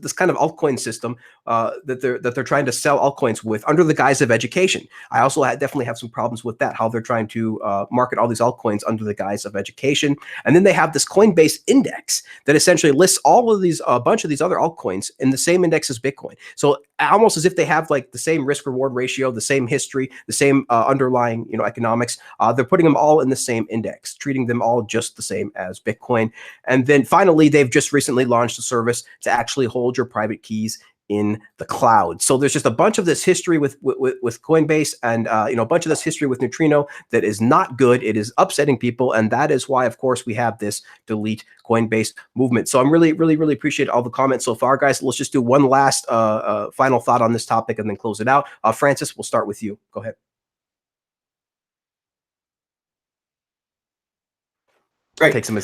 this kind of altcoin system that they're trying to sell altcoins with under the guise of education. I also definitely have some problems with that, how they're trying to market all these altcoins under the guise of education. And then they have this Coinbase index that essentially lists all of these, a bunch of these other altcoins in the same index as Bitcoin. So almost as if they have like the same risk reward ratio, the same history, the same underlying economics. They're putting them all in the same index, treating them all just the same as Bitcoin. And then finally, they've just recently launched a service to actually hold your private keys in the cloud. So there's just a bunch of this history with Coinbase, and a bunch of this history with Neutrino that is not good. It is upsetting people, and that is why, of course, we have this delete Coinbase movement. So I'm really appreciate all the comments so far, guys. Let's just do one last final thought on this topic and then close it out. Francis, we'll start with you. Go ahead.
Great.
Take some.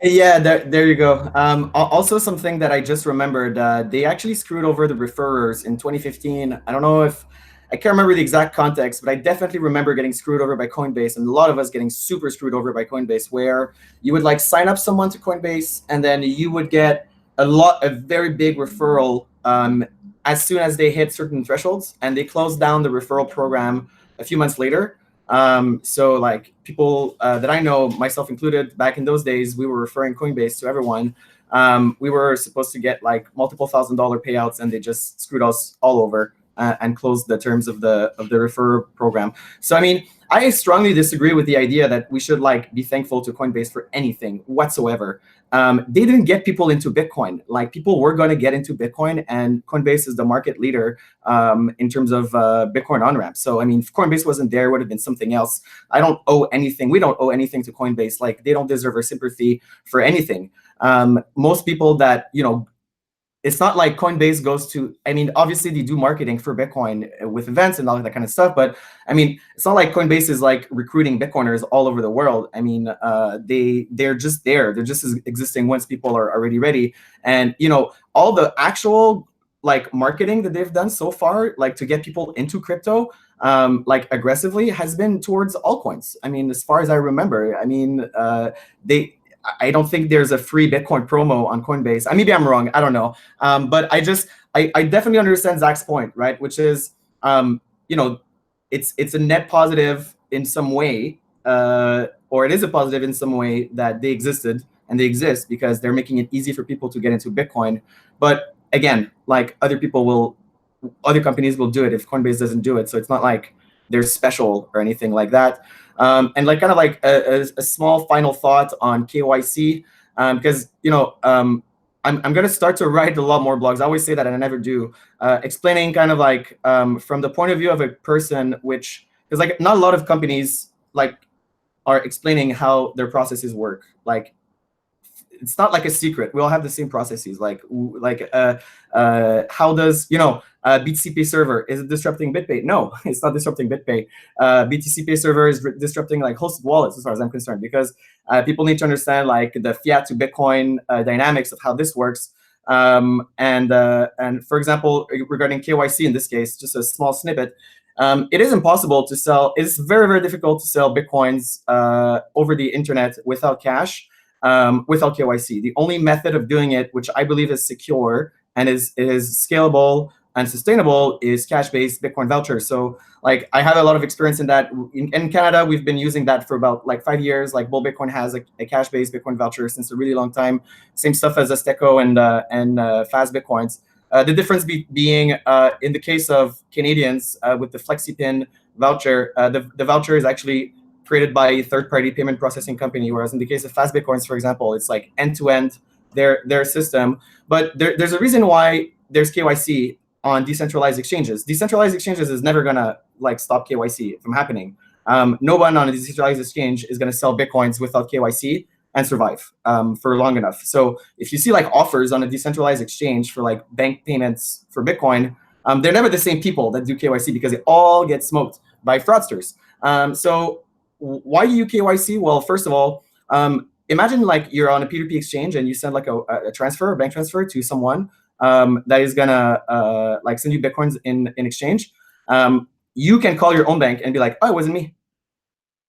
Yeah, there you go. Also, something that I just remembered, they actually screwed over the referrers in 2015. I don't know if I can't remember the exact context, but I definitely remember getting screwed over by Coinbase, and a lot of us getting super screwed over by Coinbase, where you would like sign up someone to Coinbase, and then you would get a very big referral as soon as they hit certain thresholds, and they closed down the referral program a few months later. So like people that I know, myself included, back in those days, we were referring Coinbase to everyone. We were supposed to get like multiple $1,000 payouts, and they just screwed us all over and closed the terms of the referrer program. So I mean, I strongly disagree with the idea that we should like be thankful to Coinbase for anything whatsoever. They didn't get people into Bitcoin. Like people were going to get into Bitcoin, and Coinbase is the market leader in terms of Bitcoin on-ramp. So I mean, if Coinbase wasn't there, it would have been something else. I don't owe anything. We don't owe anything to Coinbase. Like they don't deserve our sympathy for anything. Most people that, you know, it's not like Coinbase goes to, I mean, obviously they do marketing for Bitcoin with events and all that kind of stuff, but I mean, it's not like Coinbase is like recruiting Bitcoiners all over the world. I mean, they're just there. They're just existing once people are already ready. And, you know, all the actual like marketing that they've done so far, like to get people into crypto, like aggressively, has been towards altcoins. I mean, as far as I remember, I mean, I don't think there's a free Bitcoin promo on Coinbase. Maybe I'm wrong. I don't know. But I definitely understand Zach's point, right? Which is, you know, it's a net positive in some way, or it is a positive in some way that they existed and they exist because they're making it easy for people to get into Bitcoin. But again, like other companies will do it if Coinbase doesn't do it. So it's not like they're special or anything like that. And like kind of like a small final thought on KYC, because you know I'm going to start to write a lot more blogs. I always say that and I never do, explaining kind of like from the point of view of a person, which is like not a lot of companies like are explaining how their processes work. Like it's not like a secret. We all have the same processes. Like how does, you know, BTCP server, is it disrupting BitPay? No, it's not disrupting BitPay. BTCP server is disrupting like hosted wallets, as far as I'm concerned, because people need to understand like the fiat to Bitcoin dynamics of how this works. And for example, regarding KYC in this case, just a small snippet. It is impossible to sell. It's very, very difficult to sell Bitcoins over the internet without cash. Without KYC. The only method of doing it, which I believe is secure and is scalable and sustainable, is cash-based Bitcoin vouchers. So like I have a lot of experience in that. In Canada, we've been using that for about like 5 years. Like Bull Bitcoin has a cash-based Bitcoin voucher since a really long time. Same stuff as Azteco and Fast Bitcoins. The difference being in the case of Canadians with the FlexiPin voucher, the voucher is actually created by a third-party payment processing company, whereas in the case of Fast Bitcoins, for example, it's like end-to-end their system. But there's a reason why there's KYC on decentralized exchanges. Decentralized exchanges is never gonna like stop KYC from happening. No one on a decentralized exchange is gonna sell Bitcoins without KYC and survive for long enough. So if you see like offers on a decentralized exchange for like bank payments for Bitcoin, they're never the same people that do KYC because they all get smoked by fraudsters. So why do you KYC? Well, first of all, imagine like you're on a P2P exchange and you send like a transfer, a bank transfer to someone that is gonna like send you Bitcoins in exchange. You can call your own bank and be like, oh, it wasn't me.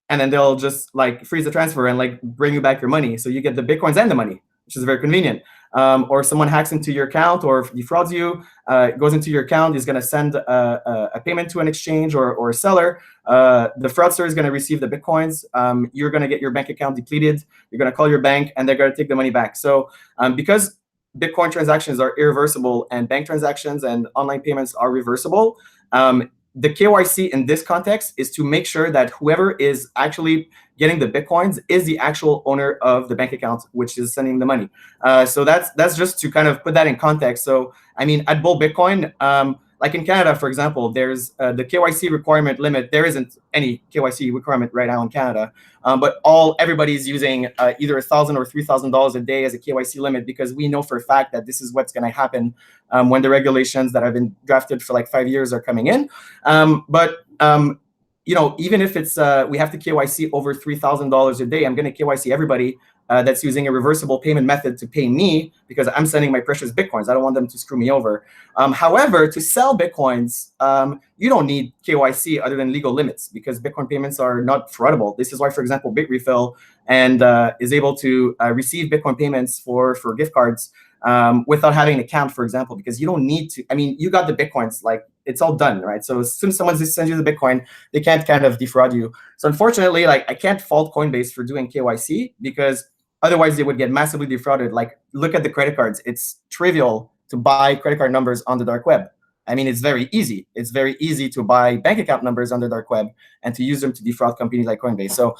And then they'll just like freeze the transfer and like bring you back your money. So you get the Bitcoins and the money, which is very convenient. Or someone hacks into your account or defrauds you, goes into your account, is going to send a payment to an exchange or a seller. The fraudster is going to receive the Bitcoins. You're going to get your bank account depleted. You're going to call your bank and they're going to take the money back. So because Bitcoin transactions are irreversible and bank transactions and online payments are reversible, the KYC in this context is to make sure that whoever is actually getting the Bitcoins is the actual owner of the bank account, which is sending the money. So that's just to kind of put that in context. So, I mean, at Bull Bitcoin, like in Canada, for example, there's the KYC requirement limit. There isn't any KYC requirement right now in Canada, but everybody's using either $1,000 or $3,000 a day as a KYC limit because we know for a fact that this is what's going to happen when the regulations that have been drafted for like 5 years are coming in. But even if it's we have to KYC over $3,000 a day, I'm going to KYC everybody that's using a reversible payment method to pay me because I'm sending my precious Bitcoins. I don't want them to screw me over. However, to sell Bitcoins, you don't need KYC other than legal limits because Bitcoin payments are not fraudable. This is why, for example, Bitrefill is able to receive Bitcoin payments for gift cards without having an account, for example, because you don't need to. I mean, you got the Bitcoins, like it's all done, right? So as soon as someone sends you the Bitcoin, they can't kind of defraud you. So unfortunately, like I can't fault Coinbase for doing KYC because otherwise they would get massively defrauded. Like look at the credit cards. It's trivial to buy credit card numbers on the dark web. I mean, it's very easy. It's very easy to buy bank account numbers on the dark web and to use them to defraud companies like Coinbase. So,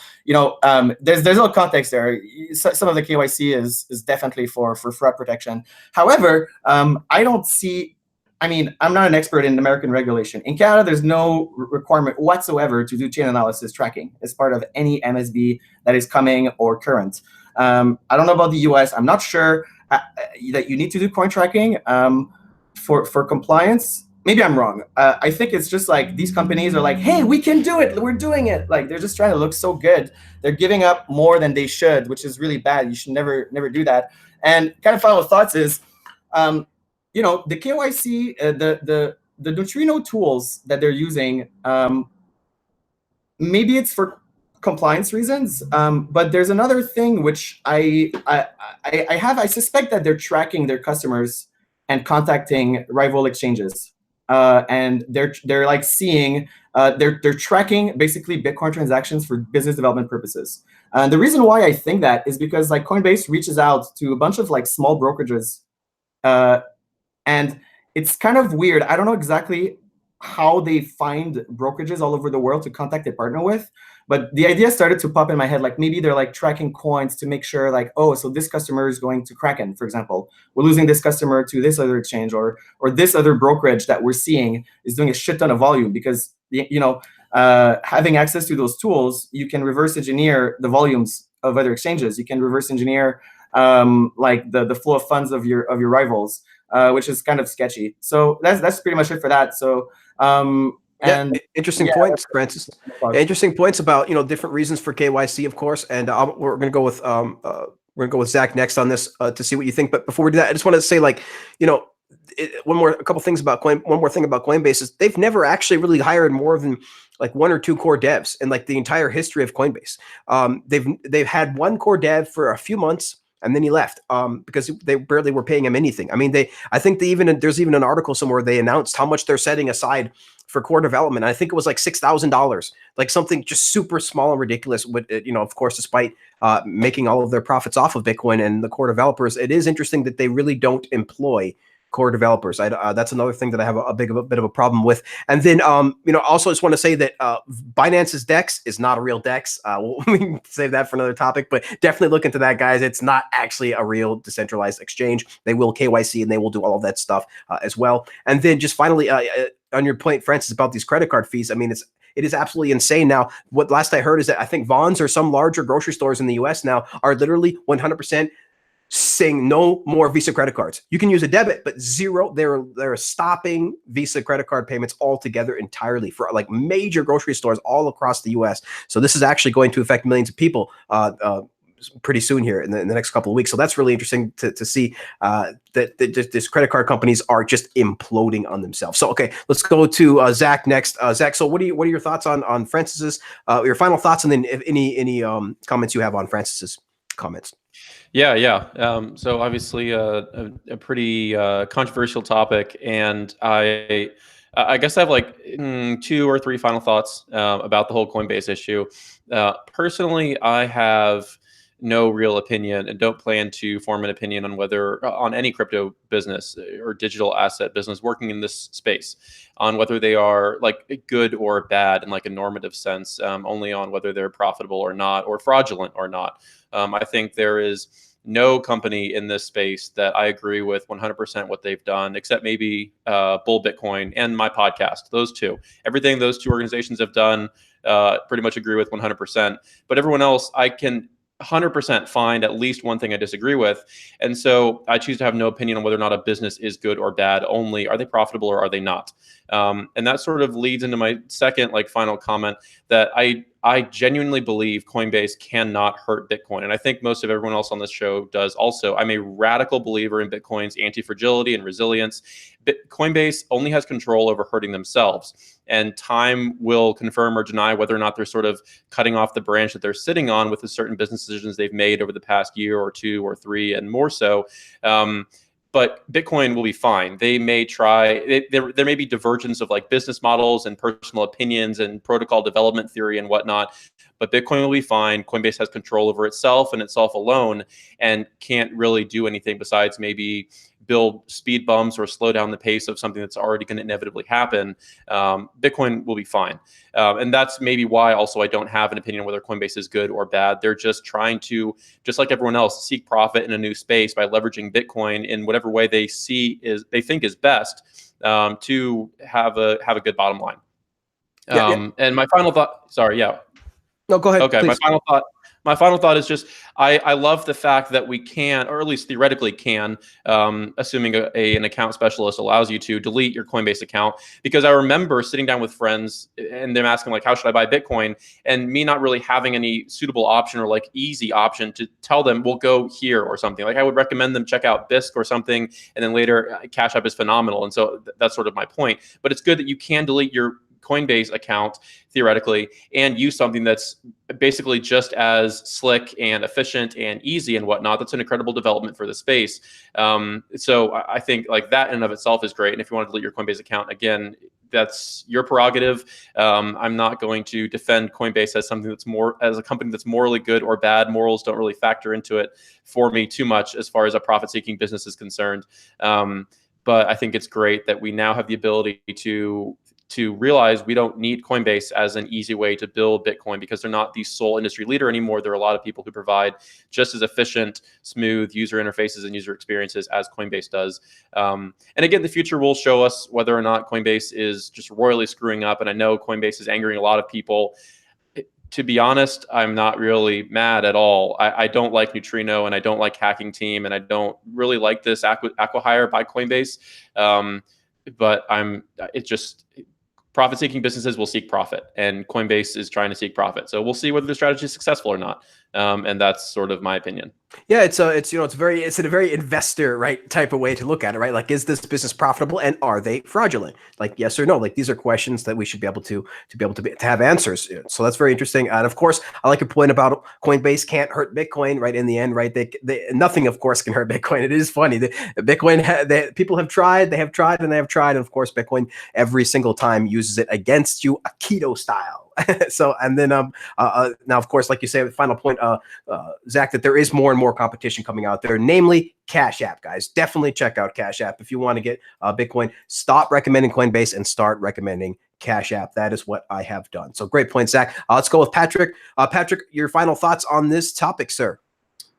there's a little context there. Some of the KYC is definitely for fraud protection. However, I don't see. I mean, I'm not an expert in American regulation. In Canada, there's no requirement whatsoever to do chain analysis tracking as part of any MSB that is coming or current. I don't know about the US. I'm not sure that you need to do coin tracking for compliance. Maybe I'm wrong. I think it's just like these companies are like, hey, we can do it. We're doing it. Like they're just trying to look so good. They're giving up more than they should, which is really bad. You should never do that. And kind of final thoughts is, the KYC, the neutrino tools that they're using, maybe it's for compliance reasons, but there's another thing which I suspect that they're tracking their customers and contacting rival exchanges, and they're like seeing they're tracking basically Bitcoin transactions for business development purposes. And the reason why I think that is because like Coinbase reaches out to a bunch of like small brokerages. And it's kind of weird. I don't know exactly how they find brokerages all over the world to contact a partner with, but the idea started to pop in my head. Like maybe they're like tracking coins to make sure like, oh, so this customer is going to Kraken, for example. We're losing this customer to this other exchange or this other brokerage that we're seeing is doing a shit ton of volume because, having access to those tools, you can reverse engineer the volumes of other exchanges. You can reverse engineer like the flow of funds of your rivals. Which is kind of sketchy. So that's pretty much it for that. So
interesting points, Francis. Interesting points about different reasons for KYC, of course. And we're gonna go with Zach next on this to see what you think. But before we do that, I just wanted to say one more thing about Coinbase is they've never actually really hired more than like 1 or 2 core devs in like the entire history of Coinbase. They've had 1 core dev for a few months. And then he left because they barely were paying him anything. I mean, there's even an article somewhere they announced how much they're setting aside for core development. I think it was like $6,000, like something just super small and ridiculous. With of course, despite making all of their profits off of Bitcoin and the core developers, it is interesting that they really don't employ core developers. That's another thing that I have a bit of a problem with. And then, also just want to say that Binance's DEX is not a real DEX. We can save that for another topic, but definitely look into that, guys. It's not actually a real decentralized exchange. They will KYC and they will do all of that stuff as well. And then just finally, on your point, Francis, about these credit card fees, I mean, it is absolutely insane. Now, what last I heard is that I think Vons or some larger grocery stores in the US now are literally 100% saying no more Visa credit cards. You can use a debit, but zero. They're stopping Visa credit card payments altogether entirely for like major grocery stores all across the US. So this is actually going to affect millions of people pretty soon here in the next couple of weeks. So that's really interesting to see that these credit card companies are just imploding on themselves. So okay, let's go to Zach next. Zach, so what are your thoughts on Francis's your final thoughts, and then if any comments you have on Francis's comments?
Yeah. So obviously a pretty controversial topic, and I guess I have like 2 or 3 final thoughts about the whole Coinbase issue. Personally, I have no real opinion and don't plan to form an opinion on whether on any crypto business or digital asset business working in this space, on whether they are like good or bad in like a normative sense, only on whether they're profitable or not, or fraudulent or not. I think there is no company in this space that I agree with 100% what they've done, except maybe Bull Bitcoin and my podcast. Those 2, everything those 2 organizations have done, pretty much agree with 100%. But everyone else, I can 100% find at least one thing I disagree with. And so I choose to have no opinion on whether or not a business is good or bad, only are they profitable or are they not? And that sort of leads into my second, final comment, that I genuinely believe Coinbase cannot hurt Bitcoin. And I think most of everyone else on this show does also. I'm a radical believer in Bitcoin's anti-fragility and resilience. Coinbase only has control over hurting themselves. And time will confirm or deny whether or not they're sort of cutting off the branch that they're sitting on with the certain business decisions they've made over the past year or two or three and more so. But Bitcoin will be fine. They may try, there may be divergence of business models and personal opinions and protocol development theory and whatnot, but Bitcoin will be fine. Coinbase has control over itself and itself alone and can't really do anything besides maybe build speed bumps or slow down the pace of something that's already going to inevitably happen. Bitcoin will be fine. And that's maybe why also I don't have an opinion on whether Coinbase is good or bad. They're just trying to, just like everyone else, seek profit in a new space by leveraging Bitcoin in whatever way they think is best, to have a good bottom line. And my final thought, sorry, yeah.
No, go ahead.
Okay,
please.
my final thought is just I love the fact that we can, or at least theoretically can, assuming an account specialist allows you to delete your Coinbase account, because I remember sitting down with friends and them asking how should I buy Bitcoin, and me not really having any suitable option or easy option to tell them, we'll go here or something. I would recommend them check out Bisq or something, and then later Cash App is phenomenal. And so that's sort of my point. But it's good that you can delete your Coinbase account theoretically and use something that's basically just as slick and efficient and easy and whatnot. That's an incredible development for the space. So I think that in and of itself is great. And if you want to delete your Coinbase account, again, that's your prerogative. I'm not going to defend Coinbase as something as a company that's morally good or bad. Morals don't really factor into it for me too much as far as a profit-seeking business is concerned. But I think it's great that we now have the ability to realize we don't need Coinbase as an easy way to build Bitcoin, because they're not the sole industry leader anymore. There are a lot of people who provide just as efficient, smooth user interfaces and user experiences as Coinbase does. And again, the future will show us whether or not Coinbase is just royally screwing up. And I know Coinbase is angering a lot of people. To be honest, I'm not really mad at all. I don't like Neutrino, and I don't like Hacking Team, and I don't really like this acqui-hire by Coinbase. But it's just, profit-seeking businesses will seek profit, and Coinbase is trying to seek profit. So we'll see whether the strategy is successful or not. And that's sort of my opinion.
Yeah, it's in a very investor type of way to look at it, right? Is this business profitable, and are they fraudulent? Yes or no? These are questions that we should be able to have answers. So that's very interesting. And of course, I like your point about Coinbase can't hurt Bitcoin, right? In the end, right? They nothing, of course, can hurt Bitcoin. It is funny that Bitcoin, people have tried, and of course, Bitcoin every single time uses it against you, a keto style. So, and then now, of course, like you say, the final point, Zach, that there is more and more competition coming out there, namely Cash App, guys. Definitely check out Cash App if you want to get Bitcoin. Stop recommending Coinbase and start recommending Cash App. That is what I have done. So great point, Zach. Let's go with Patrick. Patrick, your final thoughts on this topic, sir?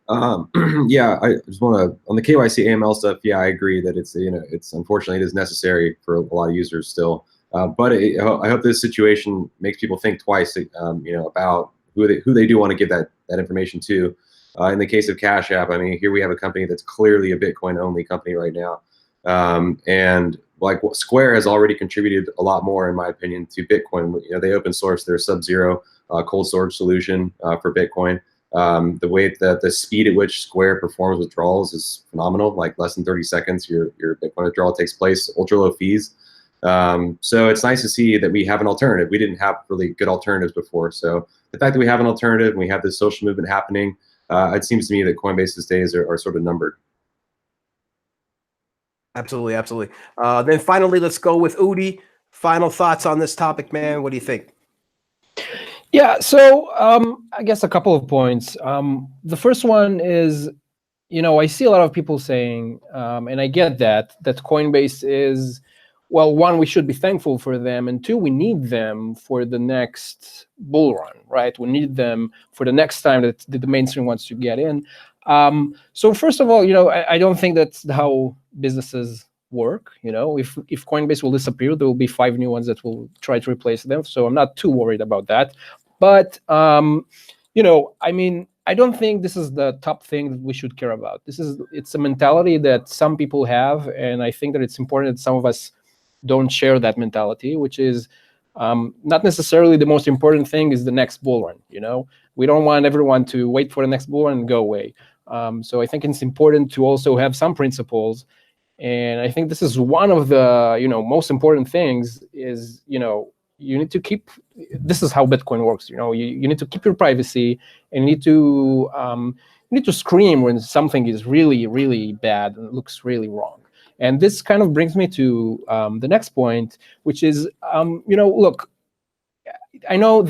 Yeah, I just want to, on the KYC AML stuff. Yeah, I agree that it's unfortunately it is necessary for a lot of users still. But I hope this situation makes people think twice, about who they do want to give that information to. In the case of Cash App, here we have a company that's clearly a Bitcoin-only company right now, and Square has already contributed a lot more, in my opinion, to Bitcoin. They open source their Sub-Zero cold storage solution for Bitcoin. The way that the speed at which Square performs withdrawals is phenomenal. Less than 30 seconds, your Bitcoin withdrawal takes place, ultra low fees. So it's nice to see that we have an alternative. We didn't have really good alternatives before. So the fact that we have an alternative and we have this social movement happening, it seems to me that Coinbase's days are sort of numbered.
Absolutely, absolutely. Then finally, let's go with Udi. Final thoughts on this topic, man. What do you think?
Yeah, so I guess a couple of points. The first one is, I see a lot of people saying, and I get that Coinbase is, well, one, we should be thankful for them, and two, we need them for the next bull run, right? We need them for the next time that the mainstream wants to get in. So first of all, I don't think that's how businesses work. If Coinbase will disappear, there will be 5 new ones that will try to replace them. So I'm not too worried about that. But I don't think this is the top thing that we should care about. It's a mentality that some people have, and I think that it's important that some of us don't share that mentality, which is not necessarily the most important thing is the next bull run. We don't want everyone to wait for the next bull run and go away. So I think it's important to also have some principles, and I think this is one of the most important things. Is you need to keep. This is how Bitcoin works. You need to keep your privacy, and you need to scream when something is really, really bad and looks really wrong. And this kind of brings me to the next point, which is, look, I know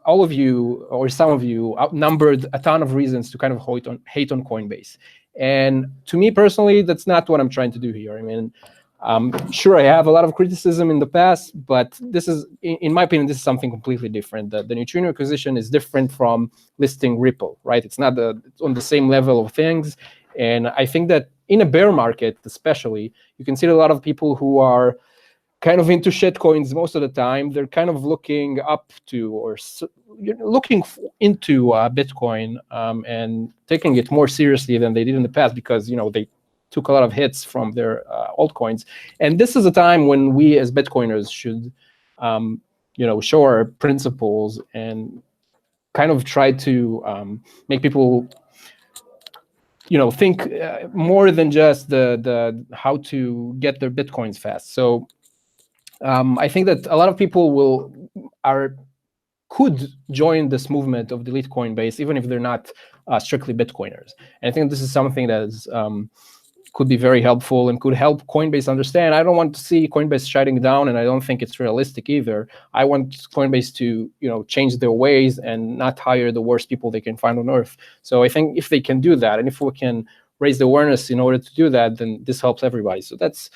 all of you or some of you outnumbered a ton of reasons to kind of hate on Coinbase. And to me personally, that's not what I'm trying to do here. I mean, sure, I have a lot of criticism in the past, but this is, in my opinion, this is something completely different. The neutrino acquisition is different from listing Ripple, right? It's not it's on the same level of things. And I think that in a bear market, especially, you can see a lot of people who are kind of into shitcoins most of the time. They're kind of looking up to or looking into Bitcoin and taking it more seriously than they did in the past because, they took a lot of hits from their altcoins. And this is a time when we as Bitcoiners should, show our principles and kind of try to make people think more than just the how to get their Bitcoins fast. So I think that a lot of people could join this movement of delete Coinbase, even if they're not strictly Bitcoiners. And I think this is something that is, could be very helpful and could help Coinbase understand. I don't want to see Coinbase shutting down, and I don't think it's realistic either. I want Coinbase to, change their ways and not hire the worst people they can find on earth. So I think if they can do that, and if we can raise the awareness in order to do that, then this helps everybody. So that's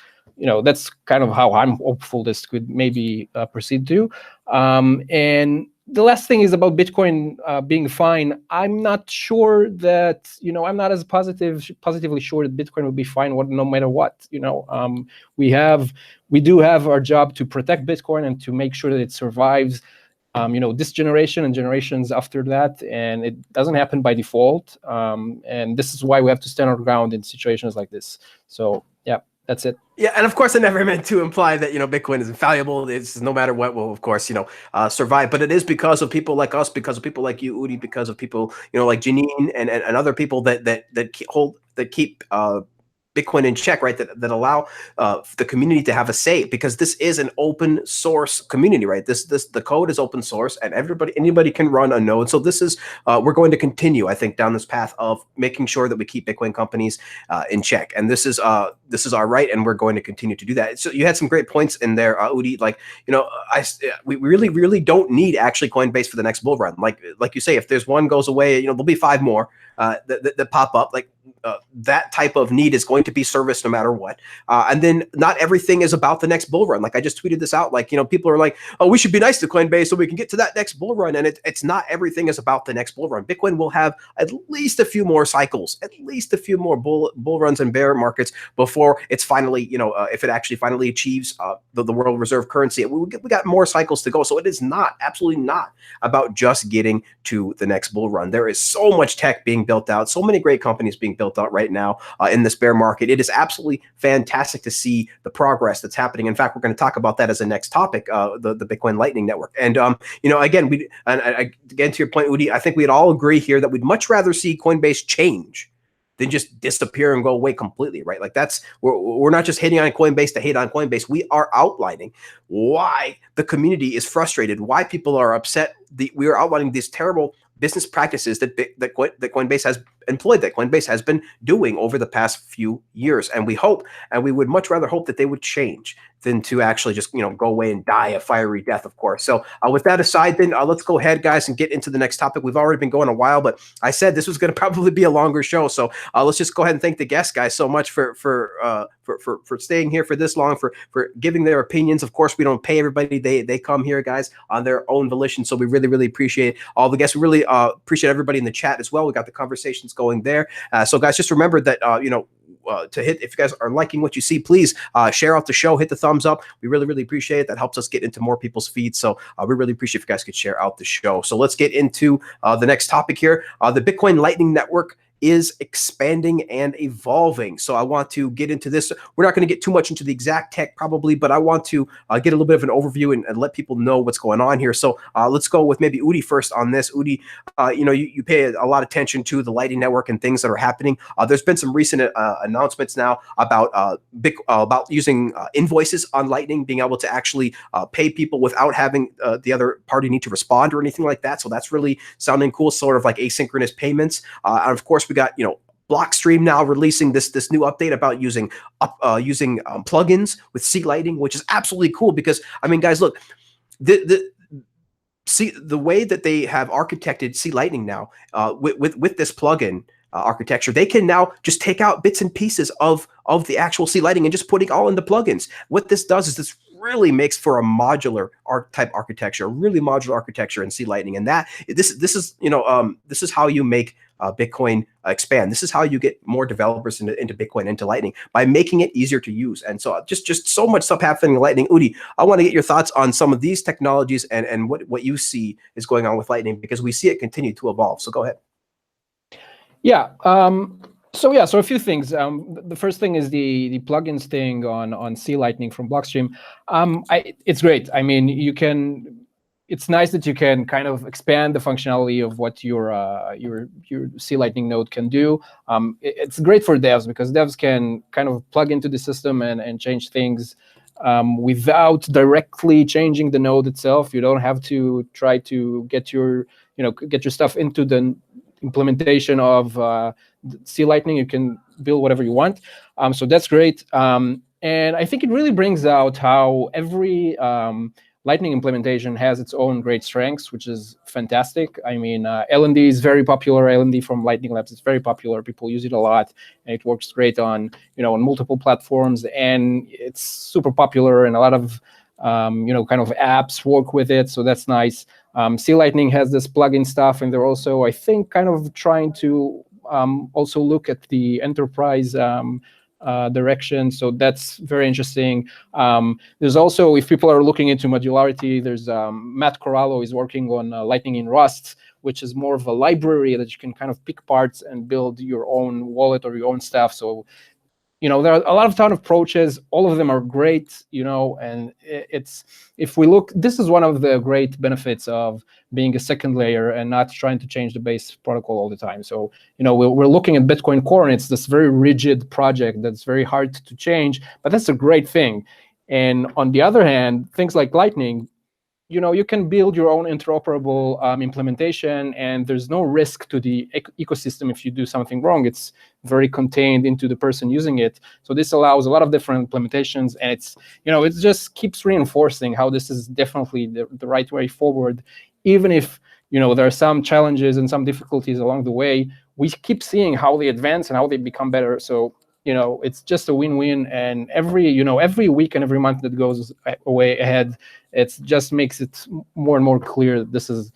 kind of how I'm hopeful this could maybe proceed to. And the last thing is about Bitcoin being fine. I'm not sure that, I'm not as positively sure that Bitcoin will be fine no matter what. We do have our job to protect Bitcoin and to make sure that it survives, this generation and generations after that. And it doesn't happen by default. And this is why we have to stand our ground in situations like this. So, yeah. That's it.
Yeah, and of course, I never meant to imply that Bitcoin is infallible. It's no matter what will, of course, survive. But it is because of people like us, because of people like you, Udi, because of people like Janine and other people that keep Bitcoin in check, right? That allow the community to have a say, because this is an open source community, right? The code is open source, and anybody can run a node. So this is we're going to continue, I think, down this path of making sure that we keep Bitcoin companies in check, and this is our right, and we're going to continue to do that. So you had some great points in there, Udi. Like we really don't need actually Coinbase for the next bull run. Like you say, if there's one goes away, there'll be 5 more that pop up. That type of need is going to be serviced no matter what. And then not everything is about the next bull run. Like I just tweeted this out, people are like, oh, we should be nice to Coinbase so we can get to that next bull run. And it's not everything is about the next bull run. Bitcoin will have at least a few more cycles, at least a few more bull runs and bear markets before it's finally, if it actually finally achieves the world reserve currency. We got more cycles to go. So it is absolutely not about just getting to the next bull run. There is so much tech being built out, so many great companies being built out right now in this bear market. It is absolutely fantastic to see the progress that's happening. In fact, we're going to talk about that as a next topic, the Bitcoin Lightning Network. And again, again to your point, Udi, I think we'd all agree here that we'd much rather see Coinbase change than just disappear and go away completely, right? Like we're not just hating on Coinbase to hate on Coinbase. We are outlining why the community is frustrated, why people are upset. We are outlining these terrible business practices that Coinbase has employed, that Coinbase has been doing over the past few years. And we would much rather hope that they would change than to actually just, go away and die a fiery death, of course. So with that aside, then let's go ahead, guys, and get into the next topic. We've already been going a while, but I said this was going to probably be a longer show. So let's just go ahead and thank the guests, guys, so much for staying here for this long, for giving their opinions. Of course, we don't pay everybody. They come here, guys, on their own volition. So we really, really appreciate all the guests. We really appreciate everybody in the chat as well. We got the conversations going there. So guys, just remember that, to hit. If you guys are liking what you see, please share out the show, hit the thumbs up. We really, really appreciate it. That helps us get into more people's feeds. So we really appreciate if you guys could share out the show. So let's get into the next topic here. The Bitcoin Lightning Network is expanding and evolving. So I want to get into this. We're not going to get too much into the exact tech probably, but I want to get a little bit of an overview and let people know what's going on here. So let's go with maybe Udi first on this. Udi, you pay a lot of attention to the Lightning Network and things that are happening. There's been some recent announcements now about using invoices on Lightning, being able to actually pay people without having the other party need to respond or anything like that. So that's really sounding cool, sort of like asynchronous payments. And of course, we got Blockstream now releasing this new update about using plugins with C Lightning, which is absolutely cool because I mean, guys, look, the way that they have architected C Lightning now with this plugin architecture, they can now just take out bits and pieces of the actual C Lightning and just put it all into plugins. What this does is this really makes for a modular type architecture, really modular architecture in C Lightning, and this is how you make Bitcoin expand. This is how you get more developers into Bitcoin, into Lightning, by making it easier to use. And so just so much stuff happening in Lightning. Udi, I want to get your thoughts on some of these technologies and what you see is going on with Lightning, because we see it continue to evolve. So go ahead.
Yeah. So a few things. The first thing is the plugins thing on C Lightning from Blockstream. It's great. I mean, it's nice that you can kind of expand the functionality of what your C Lightning node can do. It's great for devs because devs can kind of plug into the system and change things without directly changing the node itself. You don't have to try to get your stuff into the implementation of C Lightning. You can build whatever you want. So that's great. And I think it really brings out how every Lightning implementation has its own great strengths, which is fantastic. I mean, LND is very popular. LND from Lightning Labs is very popular. People use it a lot, and it works great on multiple platforms, and it's super popular, and a lot of kind of apps work with it. So that's nice. C Lightning has this plugin stuff, and they're also, I think, kind of trying to also look at the enterprise direction. So that's very interesting. There's also, if people are looking into modularity, there's Matt Corallo is working on Lightning in Rust, which is more of a library that you can kind of pick parts and build your own wallet or your own stuff. So there are a lot of ton of approaches. All of them are great, and if we look, this is one of the great benefits of being a second layer and not trying to change the base protocol all the time. So, we're looking at Bitcoin Core, and it's this very rigid project that's very hard to change, but that's a great thing. And on the other hand, things like Lightning, you can build your own interoperable implementation, and there's no risk to the ecosystem if you do something wrong. It's very contained into the person using it. So this allows a lot of different implementations, and it just keeps reinforcing how this is definitely the right way forward. Even if there are some challenges and some difficulties along the way, we keep seeing how they advance and how they become better. So it's just a win-win, and every week and every month that goes away ahead, it just makes it more and more clear that this is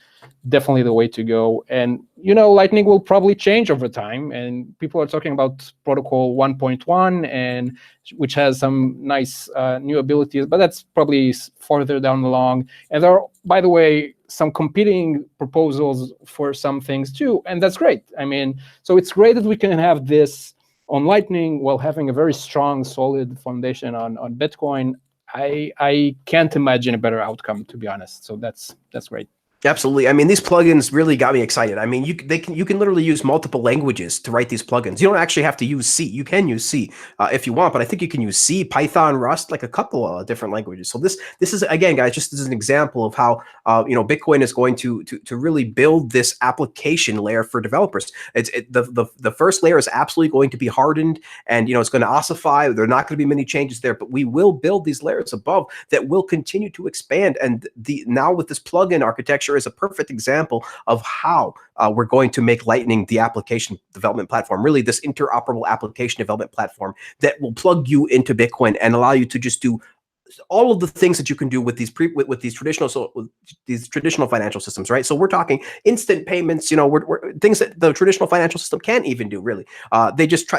definitely the way to go. And Lightning will probably change over time, and people are talking about Protocol 1.1, and which has some nice new abilities, but that's probably farther down along. And there are, by the way, some competing proposals for some things too, and that's great. I mean, so it's great that we can have this on Lightning while having a very strong, solid foundation on Bitcoin. I can't imagine a better outcome, to be honest. So that's great.
Absolutely. I mean, these plugins really got me excited. I mean, you can literally use multiple languages to write these plugins. You don't actually have to use C. You can use C if you want, but I think you can use C, Python, Rust, like a couple of different languages. So this is, again, guys, just as an example of how Bitcoin is going to really build this application layer for developers. The first layer is absolutely going to be hardened, and it's going to ossify. There are not going to be many changes there, but we will build these layers above that will continue to expand. And now with this plugin architecture is a perfect example of how we're going to make Lightning the application development platform, really this interoperable application development platform that will plug you into Bitcoin and allow you to just do all of the things that you can do with these with these traditional financial systems, right? So we're talking instant payments, we're things that the traditional financial system can't even do, really. They just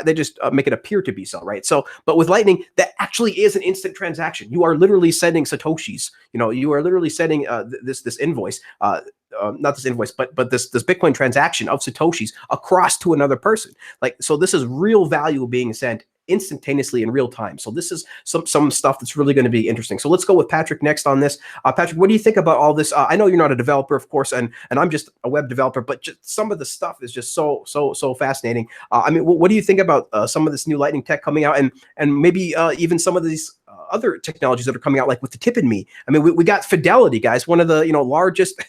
make it appear to be so, right? So, but with Lightning, that actually is an instant transaction. You are literally sending satoshis. You are literally sending this invoice. Not this invoice, but this Bitcoin transaction of satoshis across to another person. Like, so this is real value being sent instantaneously in real time. So this is some stuff that's really going to be interesting. So let's go with Patrick next on this. Patrick, what do you think about all this? I know you're not a developer, of course, and I'm just a web developer, but just some of the stuff is just so fascinating. I mean, what do you think about some of this new Lightning tech coming out, and maybe even some of these other technologies that are coming out, like with the Tip and Me? I mean, we got Fidelity, guys, one of the largest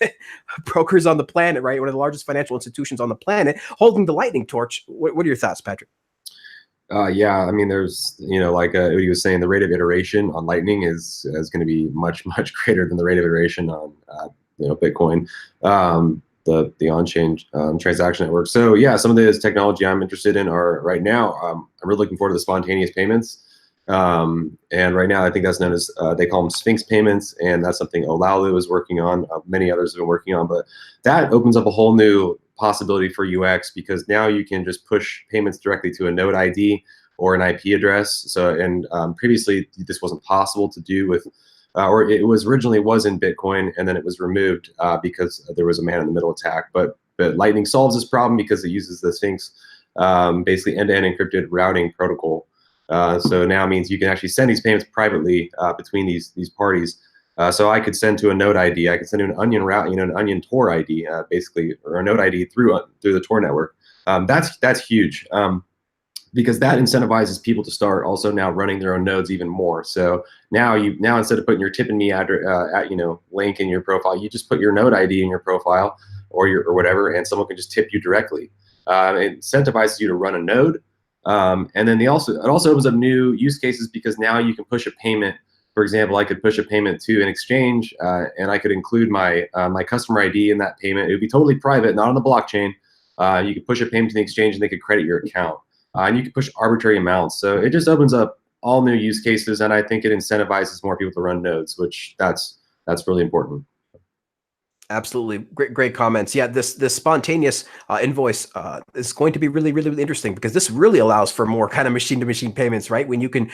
brokers on the planet, right? One of the largest financial institutions on the planet, holding the Lightning torch. What are your thoughts, Patrick?
Yeah, I mean, there's, like what he was saying, the rate of iteration on Lightning is going to be much greater than the rate of iteration on, Bitcoin, the on-chain transaction network. So yeah, some of this technology I'm interested in are right now. I'm really looking forward to the spontaneous payments. And right now, I think that's known as, they call them Sphinx payments, and that's something Olalu is working on. Many others have been working on, but that opens up a whole new possibility for UX, because now you can just push payments directly to a node ID or an IP address. So, and previously this wasn't possible to do with, or it was originally in Bitcoin, and then it was removed because there was a man-in-the-middle attack. But Lightning solves this problem because it uses the Sphinx, basically end-to-end encrypted routing protocol. So now means you can actually send these payments privately between these parties. So I could send to a node ID. I could send to an Onion route, an Onion Tor ID, basically, or a node ID through the Tor network. That's huge, because that incentivizes people to start also now running their own nodes even more. So now instead of putting your Tip and Me address, link in your profile, you just put your node ID in your profile or whatever, and someone can just tip you directly. It incentivizes you to run a node, and then it also opens up new use cases, because now you can push a payment. For example, I could push a payment to an exchange, and I could include my my customer ID in that payment. It would be totally private, not on the blockchain. You could push a payment to the exchange, and they could credit your account. And you could push arbitrary amounts. So it just opens up all new use cases, and I think it incentivizes more people to run nodes, which that's really important.
Absolutely, great comments. Yeah, this spontaneous invoice is going to be really interesting, because this really allows for more kind of machine-to-machine payments, right? When you can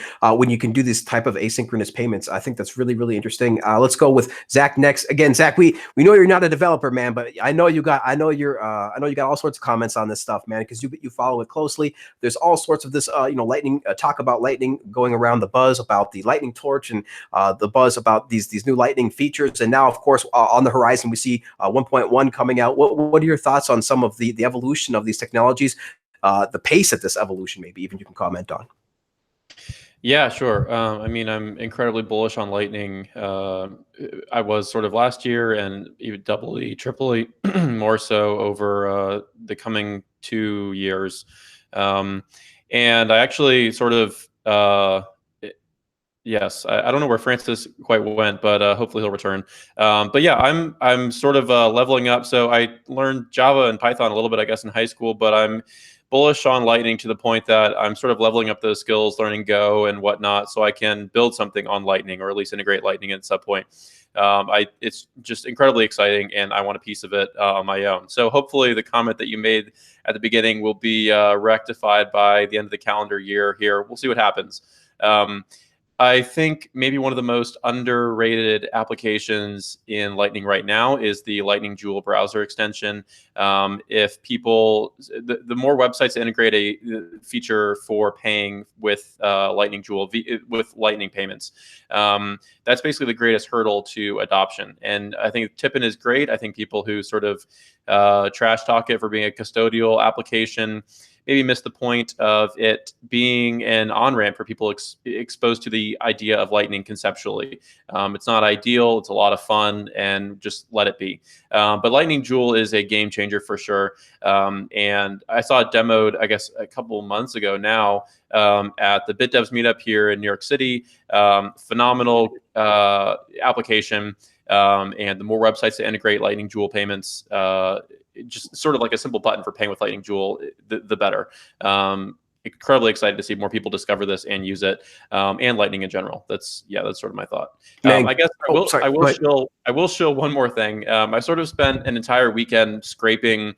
do this type of asynchronous payments, I think that's really interesting. Let's go with Zach next. Again, Zach, we know you're not a developer, man, but I know you got all sorts of comments on this stuff, man, because you follow it closely. There's all sorts of this Lightning talk about Lightning going around, the buzz about the Lightning torch, and the buzz about these new Lightning features, and now of course on the horizon we see 1.1 coming out. What are your thoughts on some of the evolution of these technologies, the pace of this evolution, maybe even you can comment on?
Yeah, sure. I mean, I'm incredibly bullish on Lightning. I was sort of last year, and even doubly, triply more so over the coming 2 years. And I actually sort of yes, I don't know where Francis quite went, but hopefully he'll return. But yeah, I'm sort of leveling up. So I learned Java and Python a little bit, I guess, in high school, but I'm bullish on Lightning to the point that I'm sort of leveling up those skills, learning Go and whatnot, so I can build something on Lightning, or at least integrate Lightning at some point. It's just incredibly exciting, and I want a piece of it on my own. So hopefully the comment that you made at the beginning will be rectified by the end of the calendar year here. We'll see what happens. I think maybe one of the most underrated applications in Lightning right now is the Lightning Joule browser extension. If people, the more websites integrate a feature for paying with Lightning Joule, with Lightning payments, that's basically the greatest hurdle to adoption. And I think Tippin is great. I think people who sort of trash talk it for being a custodial application maybe miss the point of it being an on-ramp for people exposed to the idea of Lightning conceptually. It's not ideal, it's a lot of fun, and just let it be. But Lightning Joule is a game changer for sure. And I saw it demoed, I guess, a couple months ago now at the BitDevs meetup here in New York City. Phenomenal application. And the more websites that integrate Lightning Joule payments, just sort of like a simple button for paying with Lightning Joule, the better. incredibly excited to see more people discover this and use it, and Lightning in general. That's sort of my thought. I guess I will show one more thing. I sort of spent an entire weekend scraping